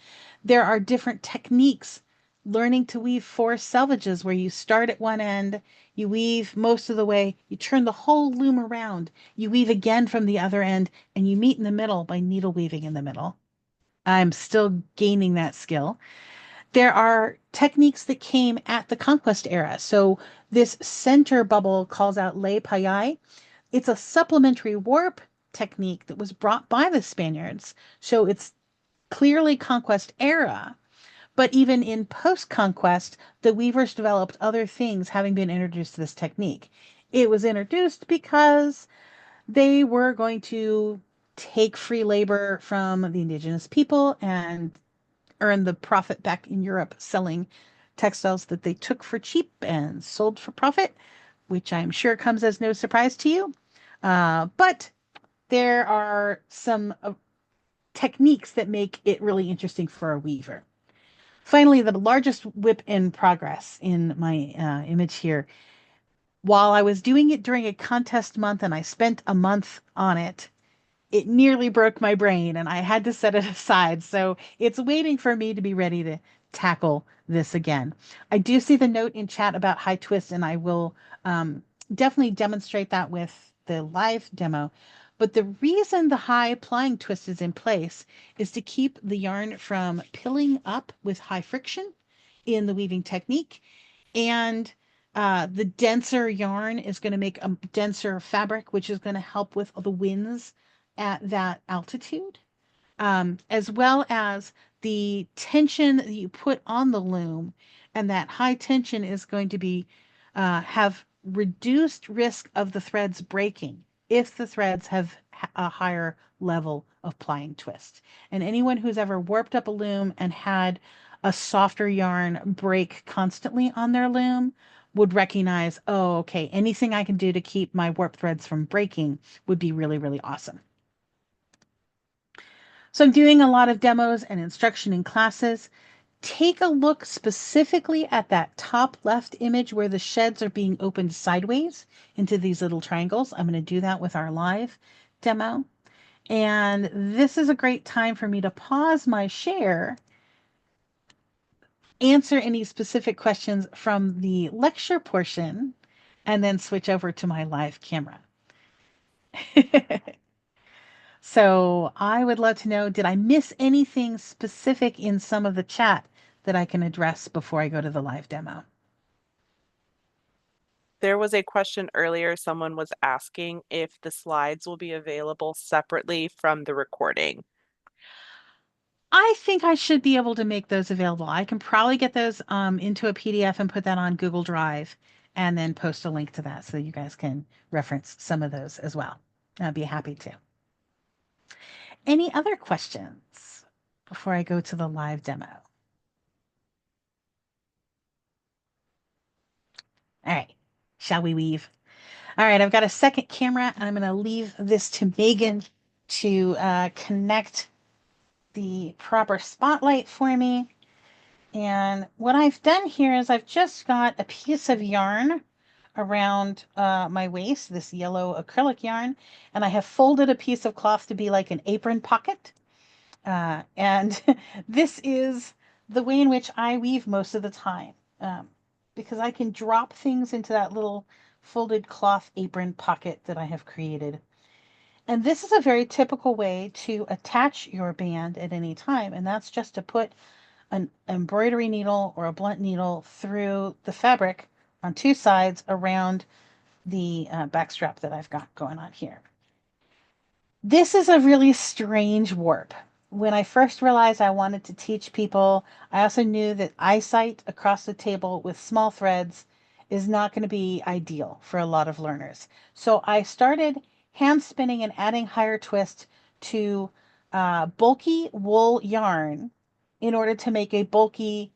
There are different techniques. Learning to weave forest selvages, where you start at one end, you weave most of the way, you turn the whole loom around, you weave again from the other end, and you meet in the middle by needle weaving in the middle. I'm still gaining that skill. There are techniques that came at the conquest era. So this center bubble calls out lei payai. It's a supplementary warp technique that was brought by the Spaniards. So it's clearly conquest era. But even in post-conquest, the weavers developed other things having been introduced to this technique. It was introduced because they were going to take free labor from the indigenous people and earn the profit back in Europe selling textiles that they took for cheap and sold for profit, which I'm sure comes as no surprise to you. But there are some techniques that make it really interesting for a weaver. Finally, the largest whip in progress in my image here. While I was doing it during a contest month and I spent a month on it, it nearly broke my brain and I had to set it aside. So it's waiting for me to be ready to tackle this again. I do see the note in chat about high twist, and I will definitely demonstrate that with the live demo. But the reason the high plying twist is in place is to keep the yarn from pilling up with high friction in the weaving technique. And the denser yarn is going to make a denser fabric, which is going to help with the winds at that altitude, as well as the tension that you put on the loom. And that high tension is going to be have reduced risk of the threads breaking if the threads have a higher level of plying twist. And anyone who's ever warped up a loom and had a softer yarn break constantly on their loom would recognize, oh, okay, anything I can do to keep my warp threads from breaking would be really, really awesome. So I'm doing a lot of demos and instruction in classes. Take a look specifically at that top left image where the sheds are being opened sideways into these little triangles. I'm going to do that with our live demo. And this is a great time for me to pause my share, answer any specific questions from the lecture portion, and then switch over to my live camera. So I would love to know, did I miss anything specific in some of the chat that I can address before I go to the live demo? There was a question earlier. Someone was asking if the slides will be available separately from the recording. I think I should be able to make those available. I can probably get those into a PDF and put that on Google Drive and then post a link to that so you guys can reference some of those as well. I'd be happy to. Any other questions before I go to the live demo? All right, shall we weave? All right, I've got a second camera and I'm going to leave this to Megan to connect the proper spotlight for me. And what I've done here is I've just got a piece of yarn around my waist, this yellow acrylic yarn, and I have folded a piece of cloth to be like an apron pocket. And this is the way in which I weave most of the time, because I can drop things into that little folded cloth apron pocket that I have created. And this is a very typical way to attach your band at any time, and that's just to put an embroidery needle or a blunt needle through the fabric on two sides around the backstrap that I've got going on here. This is a really strange warp. When I first realized I wanted to teach people, I also knew that eyesight across the table with small threads is not going to be ideal for a lot of learners. So I started hand spinning and adding higher twist to bulky wool yarn in order to make a bulky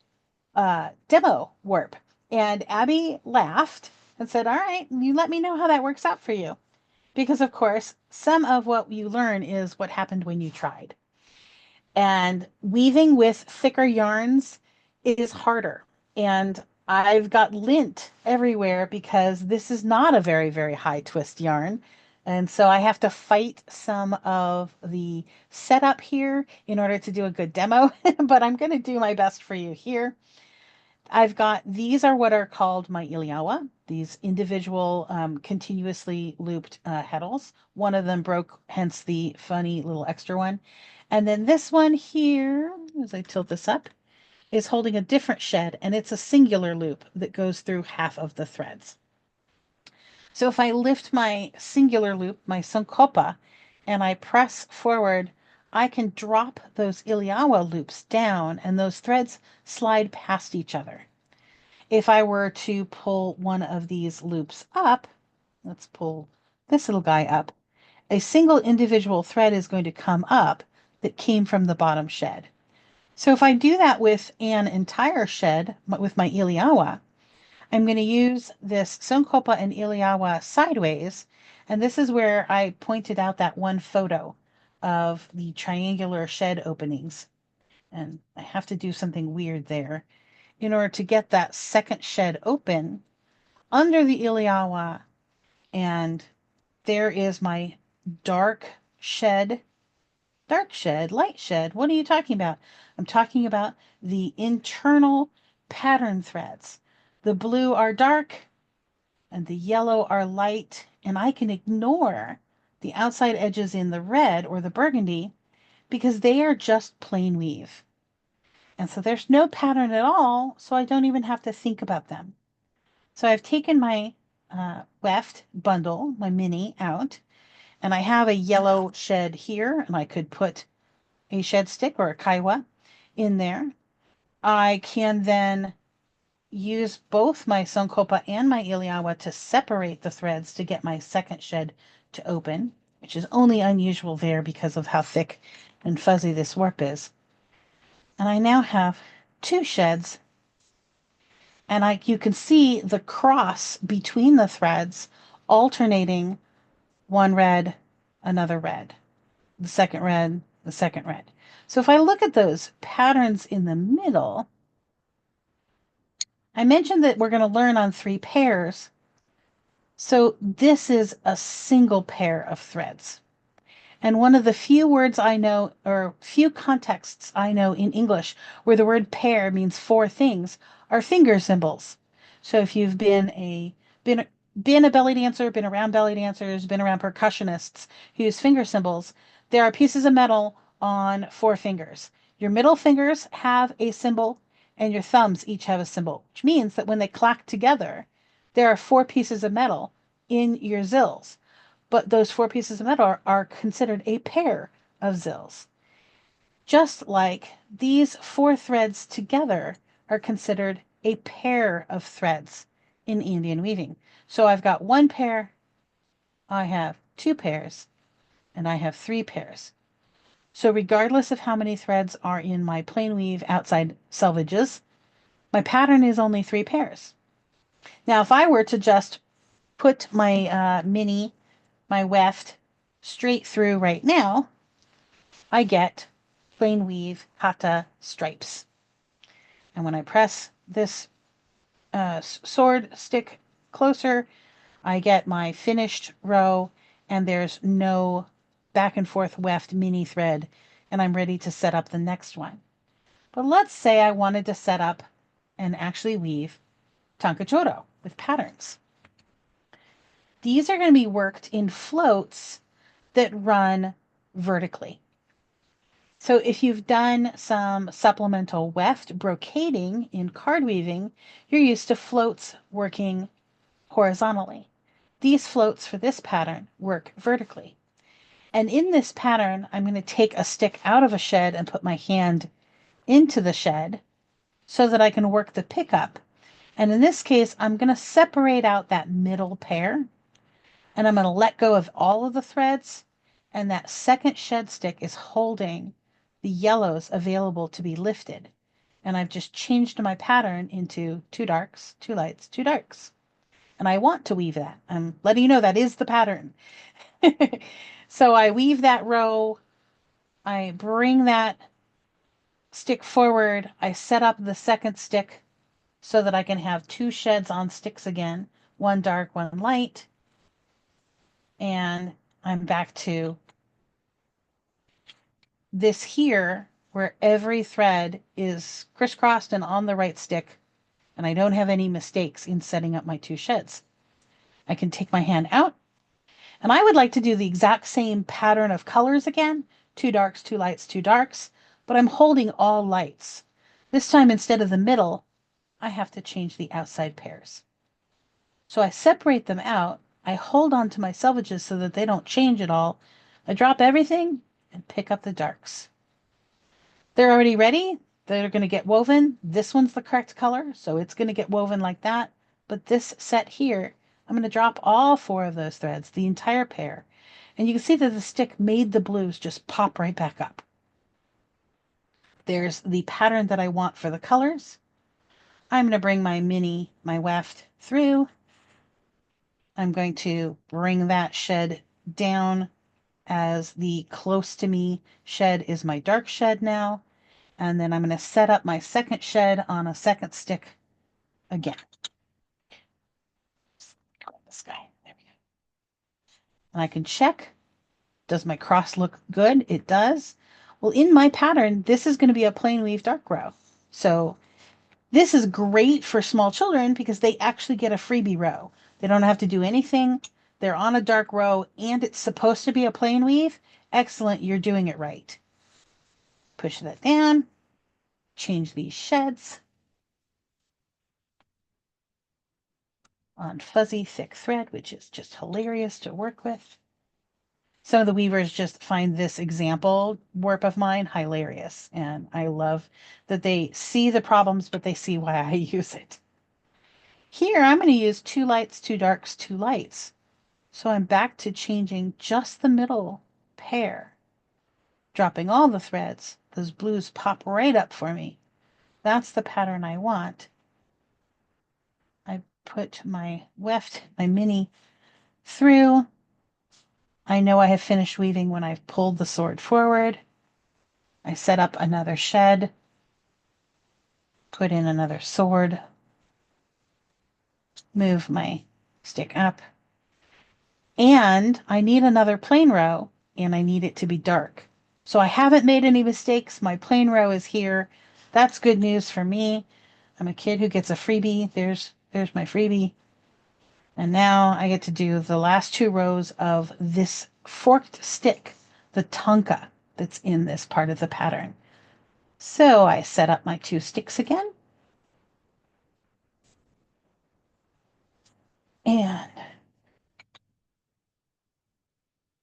demo warp. And Abby laughed and said, "All right, you let me know how that works out for you." Because, of course, some of what you learn is what happened when you tried. And weaving with thicker yarns is harder. And I've got lint everywhere because this is not a very, very high twist yarn. And so I have to fight some of the setup here in order to do a good demo, but I'm going to do my best for you here. I've got, these are what are called my iliawa, these individual continuously looped heddles. One of them broke, hence the funny little extra one. And then this one here, as I tilt this up, is holding a different shed, and it's a singular loop that goes through half of the threads. So if I lift my singular loop, my sankopa, and I press forward, I can drop those iliawa loops down, and those threads slide past each other. If I were to pull one of these loops up, let's pull this little guy up, a single individual thread is going to come up that came from the bottom shed. So if I do that with an entire shed, with my iliawa, I'm going to use this Sonkopa and iliawa sideways, and this is where I pointed out that one photo of the triangular shed openings. And I have to do something weird there in order to get that second shed open under the iliawa. And there is my dark shed, light shed. What are you talking about? I'm talking about the internal pattern threads. The blue are dark and the yellow are light, and I can ignore the outside edges in the red or the burgundy because they are just plain weave. And so there's no pattern at all, so I don't even have to think about them. So I've taken my weft bundle, my mini, out, and I have a yellow shed here, and I could put a shed stick or a kaiwa in there. I can then use both my Sonkopa and my Iliawa to separate the threads to get my second shed to open, which is only unusual there because of how thick and fuzzy this warp is. And I now have two sheds, and you can see the cross between the threads alternating one red, another red, the second red, the second red. So if I look at those patterns in the middle, I mentioned that we're going to learn on 3 pairs. So this is a single pair of threads. And one of the few words I know, or few contexts I know in English where the word pair means 4 things, are finger symbols. So if you've been a belly dancer, been around belly dancers, been around percussionists who use finger symbols, there are pieces of metal on 4 fingers. Your middle fingers have a symbol, and your thumbs each have a symbol, which means that when they clack together, there are 4 pieces of metal in your zills. But those 4 pieces of metal are considered a pair of zills. Just like these 4 threads together are considered a pair of threads in Andean weaving. So I've got 1 pair, I have 2 pairs, and I have 3 pairs. So regardless of how many threads are in my plain weave outside selvages, my pattern is only 3 pairs. Now, if I were to just put my my weft straight through right now, I get plain weave hata stripes. And when I press this sword stick closer, I get my finished row, and there's no back and forth weft mini thread, and I'm ready to set up the next one. But let's say I wanted to set up and actually weave tankachoro with patterns. These are going to be worked in floats that run vertically. So if you've done some supplemental weft brocading in card weaving, you're used to floats working horizontally. These floats for this pattern work vertically. And in this pattern, I'm going to take a stick out of a shed and put my hand into the shed so that I can work the pickup. And in this case, I'm going to separate out that middle pair, and I'm going to let go of all of the threads, and that second shed stick is holding the yellows available to be lifted. And I've just changed my pattern into two darks, two lights, two darks. And I want to weave that. I'm letting you know that is the pattern. So I weave that row, I bring that stick forward, I set up the second stick so that I can have two sheds on sticks again, one dark, one light, and I'm back to this here where every thread is crisscrossed and on the right stick, and I don't have any mistakes in setting up my two sheds. I can take my hand out, and I would like to do the exact same pattern of colors again, two darks, two lights, two darks, but I'm holding all lights. This time, instead of the middle, I have to change the outside pairs. So I separate them out. I hold on to my selvages so that they don't change at all. I drop everything and pick up the darks. They're already ready. They're going to get woven. This one's the correct color, so it's going to get woven like that. But this set here, I'm going to drop all four of those threads, the entire pair. And you can see that the stick made the blues just pop right back up. There's the pattern that I want for the colors. I'm going to bring my weft through. I'm going to bring that shed down as the close to me shed is my dark shed now. And then I'm going to set up my second shed on a second stick again. This guy. There we go. And I can check. Does my cross look good? It does. Well, in my pattern, this is going to be a plain weave dark row. So this is great for small children because they actually get a freebie row. They don't have to do anything. They're on a dark row and it's supposed to be a plain weave. Excellent. You're doing it right. Push that down. Change these sheds on fuzzy thick thread, which is just hilarious to work with. Some of the weavers just find this example warp of mine hilarious, and I love that they see the problems, but they see why I use it. Here, I'm going to use two lights, two darks, two lights. So I'm back to changing just the middle pair, dropping all the threads. Those blues pop right up for me. That's the pattern I want. I put my weft, my mini, through. I know I have finished weaving when I've pulled the sword forward. I set up another shed, put in another sword, move my stick up, and I need another plain row, and I need it to be dark. So I haven't made any mistakes. My plain row is here. That's good news for me. I'm a kid who gets a freebie. There's my freebie. And now I get to do the last two rows of this forked stick, the tanka that's in this part of the pattern. So I set up my two sticks again. And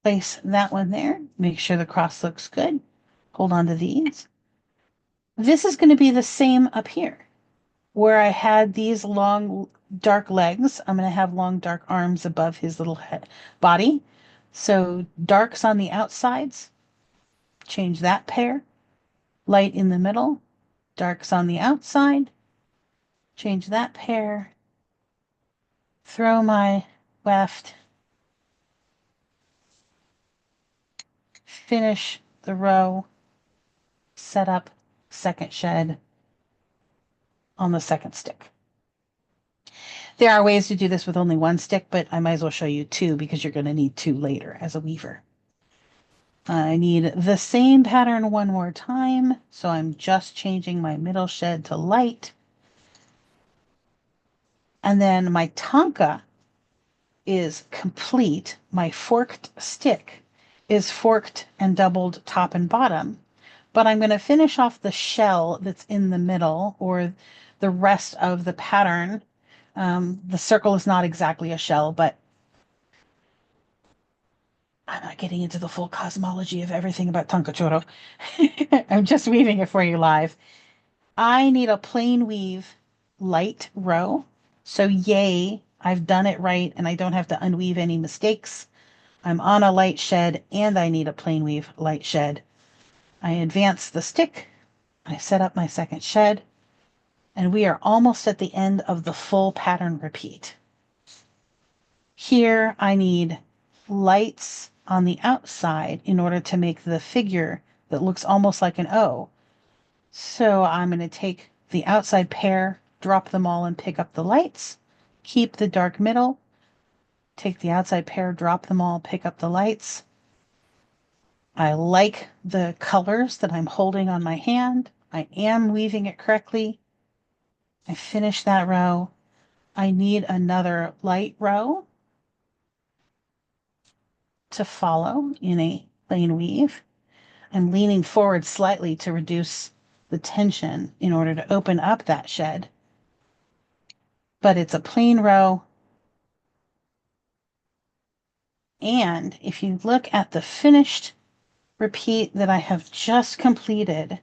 place that one there. Make sure the cross looks good. Hold on to these. This is going to be the same up here. Where I had these long dark legs, I'm going to have long dark arms above his little head, body. So darks on the outsides, change that pair. Light in the middle, darks on the outside, change that pair. Throw my weft, finish the row, set up second shed on the second stick. There are ways to do this with only one stick, but I might as well show you two because you're going to need two later as a weaver. I need the same pattern one more time, so I'm just changing my middle shed to light. And then my tanka is complete. My forked stick is forked and doubled top and bottom, but I'm going to finish off the shell that's in the middle, or the rest of the pattern. The circle is not exactly a shell, but I'm not getting into the full cosmology of everything about Tankachoro. I'm just weaving it for you live. I need a plain weave light row. So yay, I've done it right and I don't have to unweave any mistakes. I'm on a light shed and I need a plain weave light shed. I advance the stick. I set up my second shed and we are almost at the end of the full pattern repeat. Here I need lights on the outside in order to make the figure that looks almost like an O. So I'm going to take the outside pair, drop them all and pick up the lights, keep the dark middle, take the outside pair, drop them all, pick up the lights. I like the colors that I'm holding on my hand. I am weaving it correctly. I finish that row. I need another light row to follow in a plain weave. I'm leaning forward slightly to reduce the tension in order to open up that shed. But it's a plain row. And if you look at the finished repeat that I have just completed,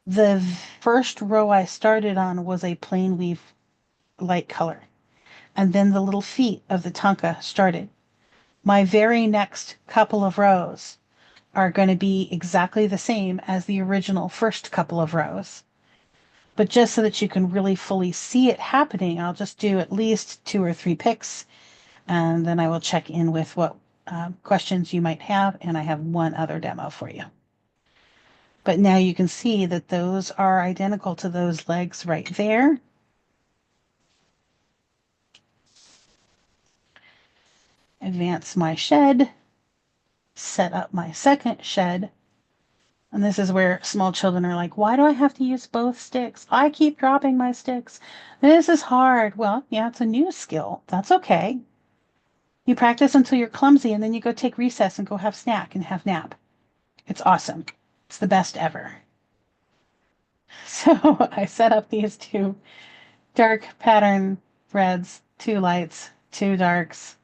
the first row I started on was a plain weave light color. And then the little feet of the tanka started. My very next couple of rows are going to be exactly the same as the original first couple of rows. But just so that you can really fully see it happening, I'll just do at least 2 or 3 picks, and then I will check in with what questions you might have, and I have one other demo for you. But now you can see that those are identical to those legs right there. Advance my shed, set up my second shed. And this is where small children are like, why do I have to use both sticks? I keep dropping my sticks. This is hard. Well, yeah, it's a new skill. That's okay. You practice until you're clumsy and then you go take recess and go have snack and have nap. It's awesome. It's the best ever. So I set up these two dark pattern reds, 2 lights, 2 darks.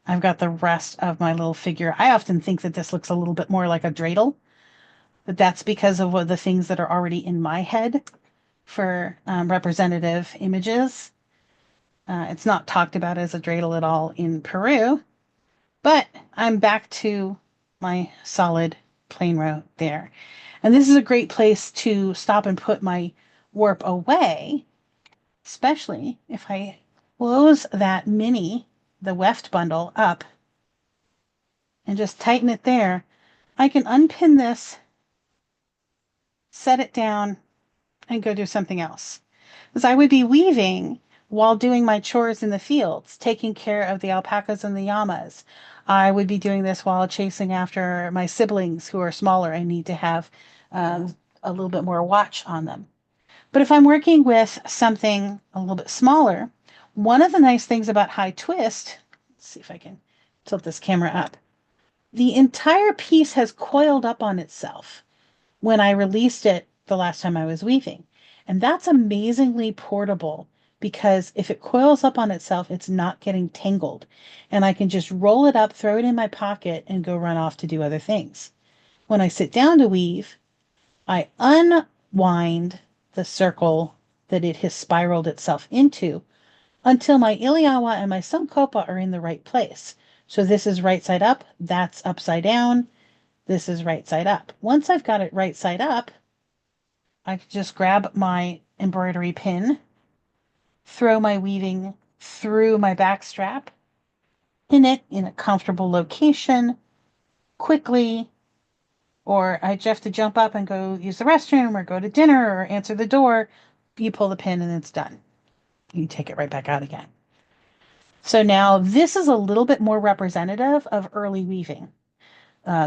I've got the rest of my little figure. I often think that this looks a little bit more like a dreidel, but that's because of what the things that are already in my head for representative images. It's not talked about as a dreidel at all in Peru, but I'm back to my solid plain row there. And this is a great place to stop and put my warp away, especially if I close that the weft bundle up and just tighten it there. I can unpin this, set it down, and go do something else. Because I would be weaving while doing my chores in the fields, taking care of the alpacas and the llamas. I would be doing this while chasing after my siblings who are smaller and need to have a little bit more watch on them. But if I'm working with something a little bit smaller, one of the nice things about high twist, let's see if I can tilt this camera up, the entire piece has coiled up on itself when I released it the last time I was weaving. And that's amazingly portable because if it coils up on itself, it's not getting tangled. And I can just roll it up, throw it in my pocket, and go run off to do other things. When I sit down to weave, I unwind the circle that it has spiraled itself into until my iliawa and my sankopa are in the right place. So this is right side up, that's upside down, this is right side up. Once I've got it right side up, I can just grab my embroidery pin, throw my weaving through my back strap, pin it in a comfortable location quickly, or I just have to jump up and go use the restroom or go to dinner or answer the door. You pull the pin and it's done. You take it right back out again. So now this is a little bit more representative of early weaving.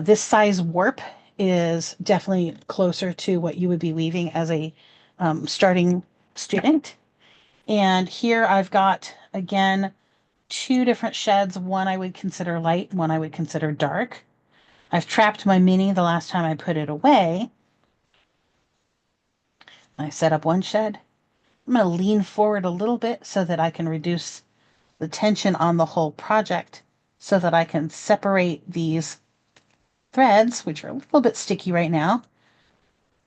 This size warp is definitely closer to what you would be weaving as a starting student. And here I've got, again, two different sheds. One I would consider light, one I would consider dark. I've trapped my mini the last time I put it away. I set up one shed. I'm going to lean forward a little bit so that I can reduce the tension on the whole project so that I can separate these threads, which are a little bit sticky right now.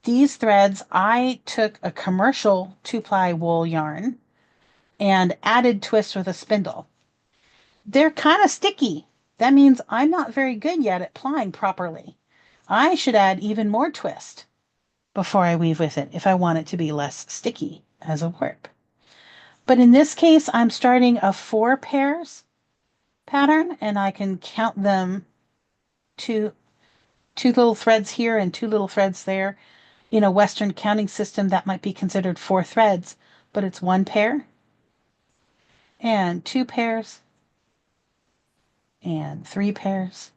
These threads, I took a commercial 2-ply wool yarn and added twist with a spindle. They're kind of sticky. That means I'm not very good yet at plying properly. I should add even more twist before I weave with it if I want it to be less sticky as a warp. But in this case, I'm starting a 4 pairs pattern, and I can count them two little threads here and two little threads there. In a Western counting system, that might be considered 4 threads, but it's 1 pair and 2 pairs and 3 pairs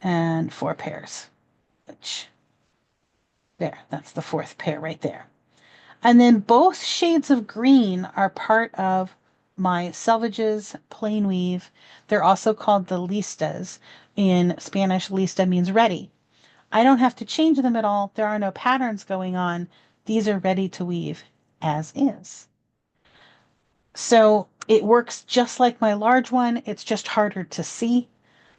and 4 pairs, which there, that's the 4th pair right there. And then both shades of green are part of my selvages plain weave. They're also called the listas. In Spanish, lista means ready. I don't have to change them at all. There are no patterns going on. These are ready to weave as is. So it works just like my large one. It's just harder to see.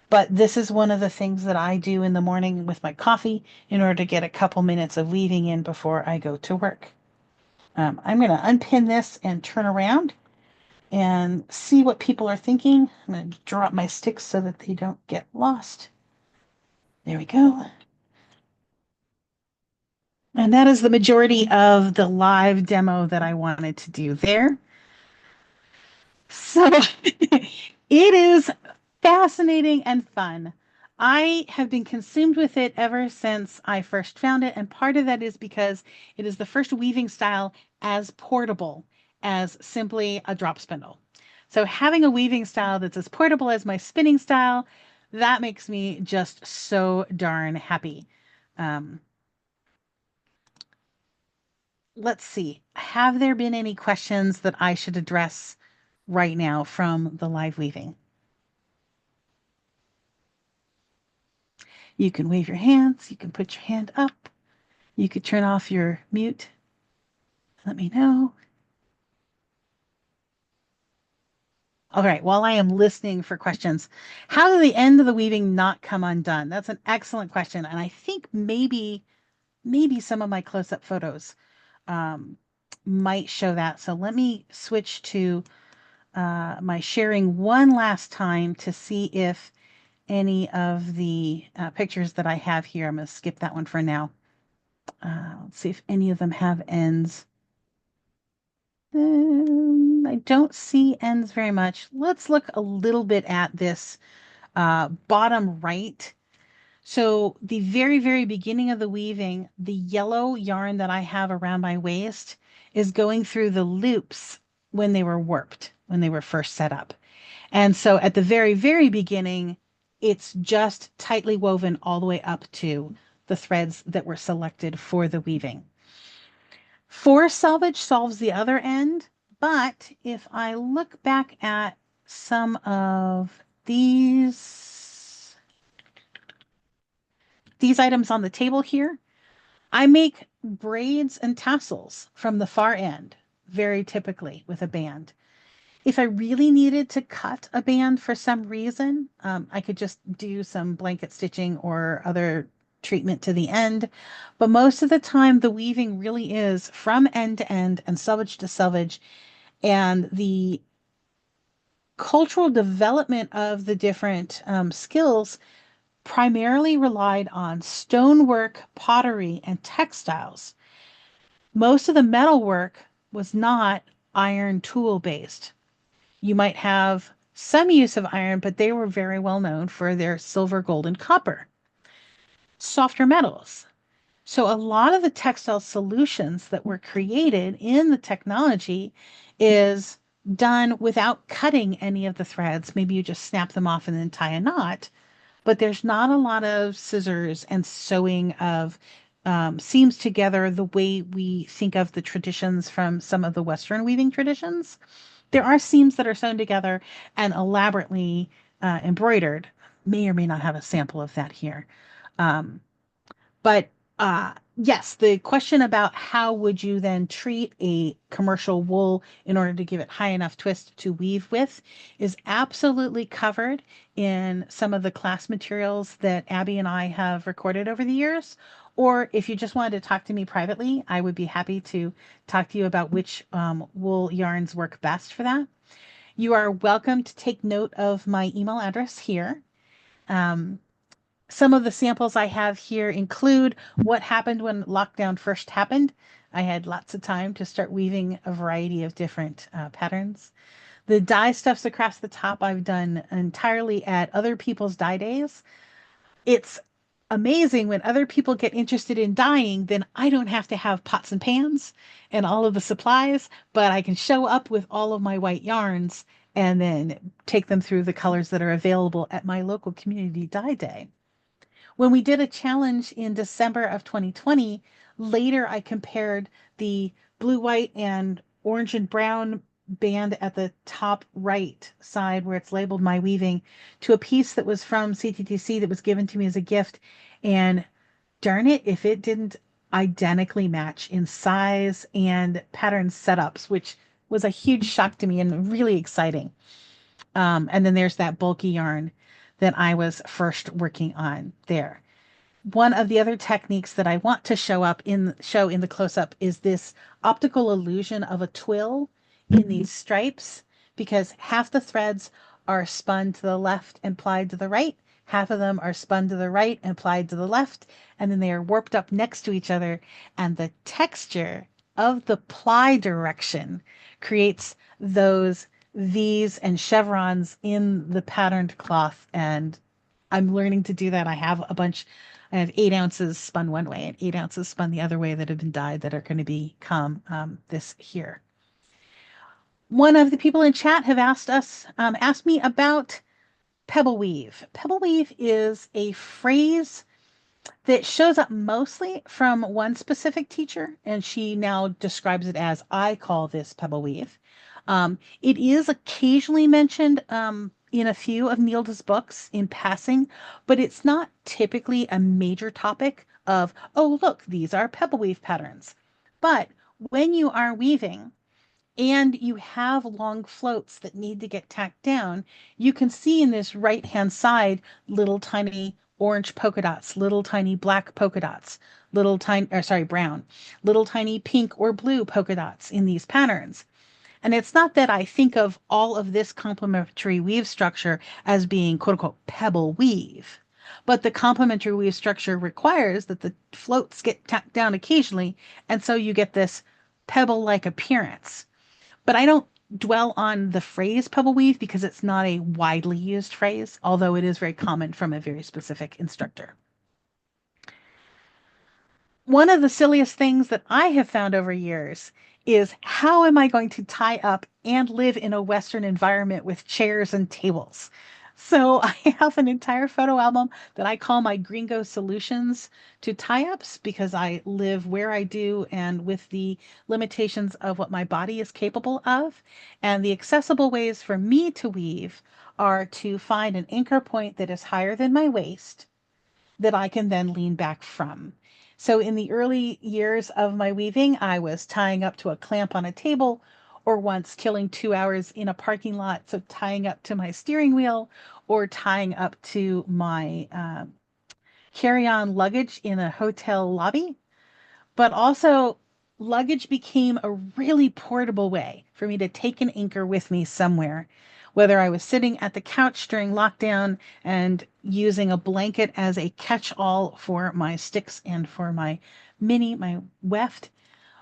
But this is one of the things that I do in the morning with my coffee in order to get a couple minutes of weaving in before I go to work. I'm going to unpin this and turn around and see what people are thinking. I'm going to drop my sticks so that they don't get lost. There we go. And that is the majority of the live demo that I wanted to do there. So it is fascinating and fun. I have been consumed with it ever since I first found it, and part of that is because it is the first weaving style as portable as simply a drop spindle. So having a weaving style that's as portable as my spinning style, that makes me just so darn happy. Um, let's see. Have there been any questions that I should address right now from the live weaving? You can wave your hands. You can put your hand up. You could turn off your mute. Let me know. All right, while I am listening for questions, how did the end of the weaving not come undone? That's an excellent question. And I think maybe some of my close-up photos um, might show that. So let me switch to my sharing one last time to see if any of the pictures that I have here, I'm going to skip that one for now. Let's see if any of them have ends. I don't see ends very much. Let's look a little bit at this bottom right. So the very, very beginning of the weaving, the yellow yarn that I have around my waist is going through the loops when they were warped, when they were first set up. And so at the very, very beginning, it's just tightly woven all the way up to the threads that were selected for the weaving. Forest selvage solves the other end, but if I look back at some of these items on the table here, I make braids and tassels from the far end, very typically with a band. If I really needed to cut a band for some reason, I could just do some blanket stitching or other treatment to the end. But most of the time, the weaving really is from end to end and selvage to selvage. And the cultural development of the different skills primarily relied on stonework, pottery, and textiles. Most of the metalwork was not iron tool based. You might have some use of iron, but they were very well known for their silver, gold, and copper. Softer metals. So a lot of the textile solutions that were created in the technology is done without cutting any of the threads. Maybe you just snap them off and then tie a knot, but there's not a lot of scissors and sewing of seams together the way we think of the traditions from some of the Western weaving traditions. There are seams that are sewn together and elaborately embroidered. May or may not have a sample of that here. Um, but yes, the question about how would you then treat a commercial wool in order to give it high enough twist to weave with is absolutely covered in some of the class materials that Abby and I have recorded over the years. Or if you just wanted to talk to me privately, I would be happy to talk to you about which wool yarns work best for that. You are welcome to take note of my email address here. Um, some of the samples I have here include what happened when lockdown first happened. I had lots of time to start weaving a variety of different patterns. The dye stuffs across the top I've done entirely at other people's dye days. It's amazing when other people get interested in dyeing, then I don't have to have pots and pans and all of the supplies, but I can show up with all of my white yarns and then take them through the colors that are available at my local community dye day. When we did a challenge in December of 2020, later I compared the blue, white, and orange and brown band at the top right side where it's labeled My Weaving to a piece that was from CTTC that was given to me as a gift. And darn it, if it didn't identically match in size and pattern setups, which was a huge shock to me and really exciting. And then there's that bulky yarn that I was first working on there. One of the other techniques that I want to show in the close up is this optical illusion of a twill in these stripes because half the threads are spun to the left and plied to the right, half of them are spun to the right and plied to the left, and then they are warped up next to each other, and the texture of the ply direction creates those V's and chevrons in the patterned cloth, and I'm learning to do that. I have 8 ounces spun one way and 8 ounces spun the other way that have been dyed that are going to become this here. One of the people in chat have asked me about pebble weave. Pebble weave is a phrase that shows up mostly from one specific teacher, and she now describes it as I call this pebble weave. It is occasionally mentioned in a few of Nilda's books in passing, but it's not typically a major topic of, oh, look, these are pebble weave patterns. But when you are weaving, and you have long floats that need to get tacked down, you can see in this right-hand side little tiny orange polka dots, little tiny black polka dots, little tiny, or sorry, brown, little tiny pink or blue polka dots in these patterns. And it's not that I think of all of this complementary weave structure as being quote unquote pebble weave, but the complementary weave structure requires that the floats get tacked down occasionally, and so you get this pebble-like appearance. But I don't dwell on the phrase pebble weave because it's not a widely used phrase, although it is very common from a very specific instructor. One of the silliest things that I have found over years is how am I going to tie up and live in a Western environment with chairs and tables? So I have an entire photo album that I call my Gringo Solutions to tie-ups because I live where I do and with the limitations of what my body is capable of. And the accessible ways for me to weave are to find an anchor point that is higher than my waist that I can then lean back from. So in the early years of my weaving, I was tying up to a clamp on a table, or once killing 2 hours in a parking lot, so tying up to my steering wheel, or tying up to my carry-on luggage in a hotel lobby. But also, luggage became a really portable way for me to take an anchor with me somewhere, whether I was sitting at the couch during lockdown and using a blanket as a catch-all for my sticks and for my weft,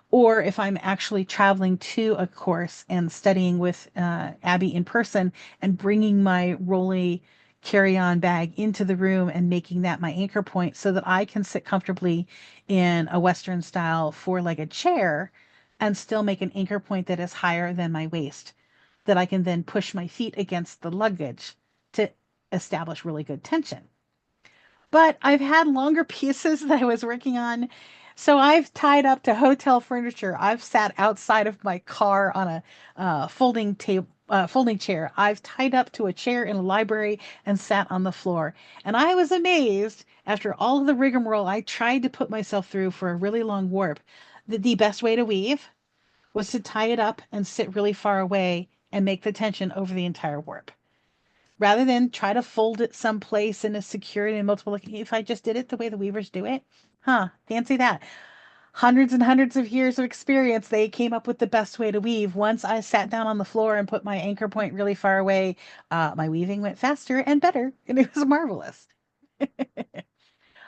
or if I'm actually traveling to a course and studying with Abby in person and bringing my Rolly carry-on bag into the room and making that my anchor point so that I can sit comfortably in a Western style four-legged chair and still make an anchor point that is higher than my waist, that I can then push my feet against the luggage to establish really good tension. But I've had longer pieces that I was working on. So I've tied up to hotel furniture. I've sat outside of my car on a folding table, folding chair. I've tied up to a chair in a library and sat on the floor. And I was amazed after all of the rigmarole I tried to put myself through for a really long warp that the best way to weave was to tie it up and sit really far away and make the tension over the entire warp rather than try to fold it someplace in a secured and multiple. If I just did it the way the weavers do it, huh? Fancy that. Hundreds and hundreds of years of experience, they came up with the best way to weave. Once I sat down on the floor and put my anchor point really far away, my weaving went faster and better, and it was marvelous.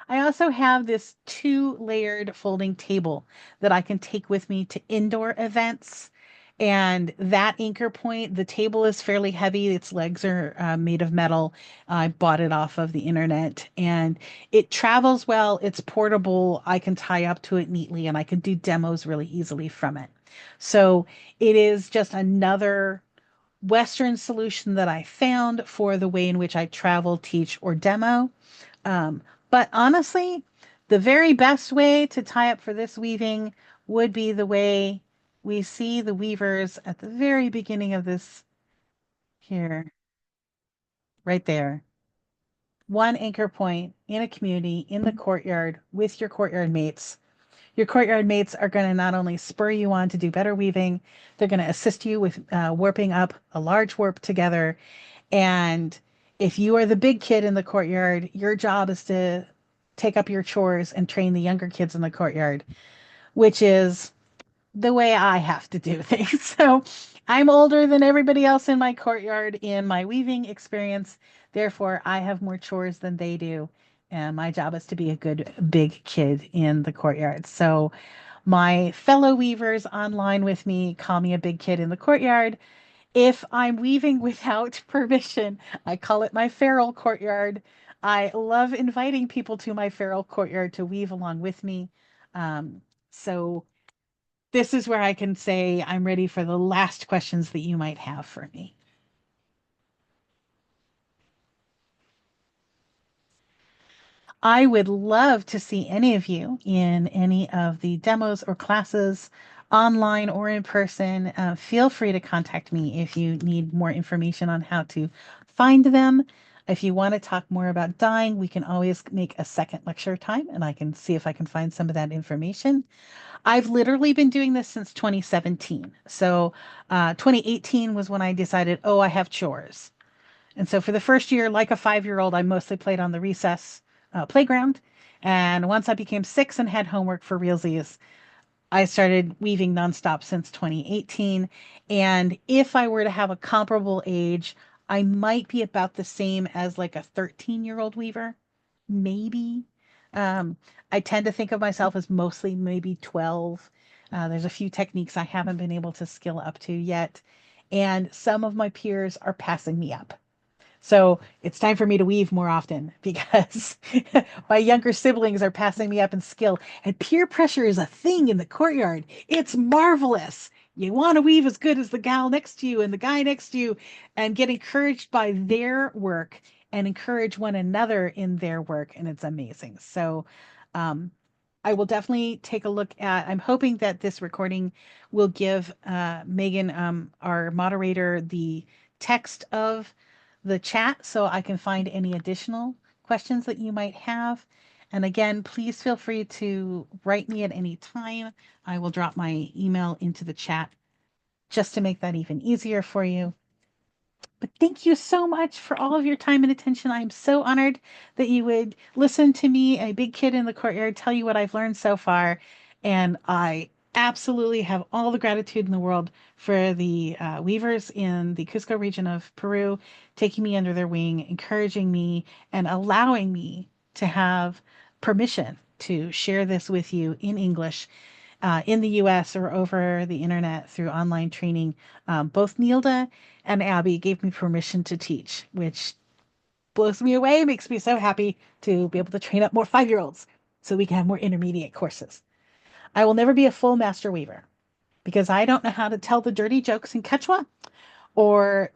I also have this two-layered folding table that I can take with me to indoor events. And that anchor point, the table is fairly heavy. Its legs are made of metal. I bought it off of the internet and it travels well. It's portable. I can tie up to it neatly and I can do demos really easily from it. So it is just another Western solution that I found for the way in which I travel, teach, or demo. Um, but honestly, the very best way to tie up for this weaving would be the way we see the weavers at the very beginning of this here, right there. One anchor point in a community in the courtyard with your courtyard mates. Your courtyard mates are going to not only spur you on to do better weaving, they're going to assist you with warping up a large warp together. And if you are the big kid in the courtyard, your job is to take up your chores and train the younger kids in the courtyard, which is the way I have to do things. So I'm older than everybody else in my courtyard in my weaving experience. Therefore, I have more chores than they do. And my job is to be a good big kid in the courtyard. So my fellow weavers online with me call me a big kid in the courtyard. If I'm weaving without permission, I call it my feral courtyard. I love inviting people to my feral courtyard to weave along with me. Um, so this is where I can say I'm ready for the last questions that you might have for me. I would love to see any of you in any of the demos or classes, online or in person. Feel free to contact me if you need more information on how to find them. If you want to talk more about dyeing, we can always make a second lecture time and I can see if I can find some of that information. I've literally been doing this since 2017. So 2018 was when I decided, oh, I have chores. And so for the first year, like a 5-year-old, I mostly played on the recess playground. And once I became 6 and had homework for realsies, I started weaving nonstop since 2018. And if I were to have a comparable age, I might be about the same as like a 13-year-old weaver, maybe. Um, I tend to think of myself as mostly maybe 12. There's a few techniques I haven't been able to skill up to yet. And some of my peers are passing me up. So it's time for me to weave more often because my younger siblings are passing me up in skill. And peer pressure is a thing in the courtyard. It's marvelous. You want to weave as good as the gal next to you and the guy next to you and get encouraged by their work and encourage one another in their work. And it's amazing. So, um, I will definitely take a look at. I'm hoping that this recording will give Megan, our moderator, the text of the chat so I can find any additional questions that you might have. And again, please feel free to write me at any time. I will drop my email into the chat just to make that even easier for you. But thank you so much for all of your time and attention. I'm so honored that you would listen to me, a big kid in the courtyard, tell you what I've learned so far. And I absolutely have all the gratitude in the world for the weavers in the Cusco region of Peru taking me under their wing, encouraging me, and allowing me to have permission to share this with you in English in the US or over the internet through online training. Both Nilda and Abby gave me permission to teach, which blows me away, makes me so happy to be able to train up more 5-year-olds so we can have more intermediate courses. I will never be a full master weaver because I don't know how to tell the dirty jokes in Quechua or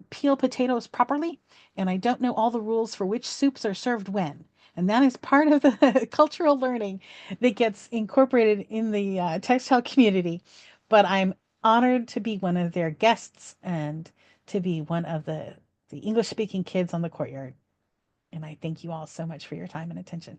peel potatoes properly, and I don't know all the rules for which soups are served when. And that is part of the cultural learning that gets incorporated in the textile community. But I'm honored to be one of their guests and to be one of the English speaking kids on the courtyard. And I thank you all so much for your time and attention.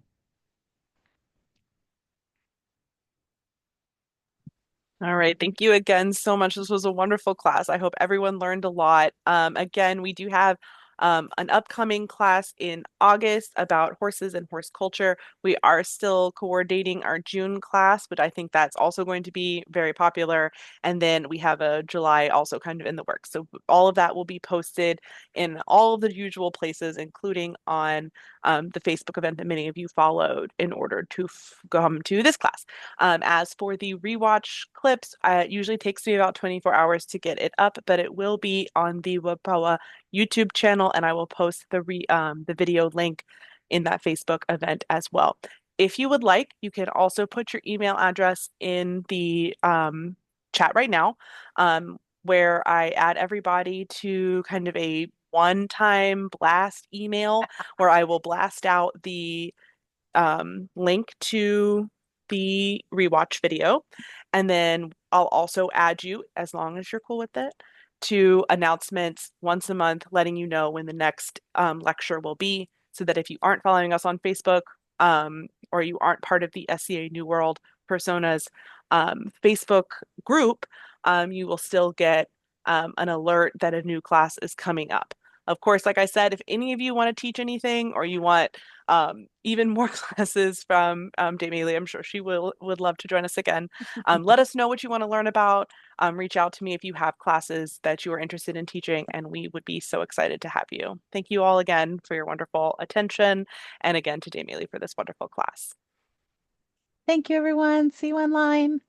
All right. Thank you again so much. This was a wonderful class. I hope everyone learned a lot. Again, we do have an upcoming class in August about horses and horse culture. We are still coordinating our June class, but I think that's also going to be very popular. And then we have a July also kind of in the works. So all of that will be posted in all of the usual places, including on the Facebook event that many of you followed in order to come to this class. As for the rewatch clips, it usually takes me about 24 hours to get it up, but it will be on the Wapawa YouTube channel, and I will post the video link in that Facebook event as well. If you would like, you can also put your email address in the chat right now, where I add everybody to kind of a one-time blast email where I will blast out the link to the rewatch video. And then I'll also add you, as long as you're cool with it, to announcements once a month, letting you know when the next lecture will be, so that if you aren't following us on Facebook or you aren't part of the SCA New World Personas Facebook group, you will still get an alert that a new class is coming up. Of course, like I said, if any of you want to teach anything or you want even more classes from Dame Eilidh. I'm sure she would love to join us again. Let us know what you want to learn about. Reach out to me if you have classes that you are interested in teaching, and we would be so excited to have you. Thank you all again for your wonderful attention, and again to Dame Eilidh for this wonderful class. Thank you, everyone. See you online.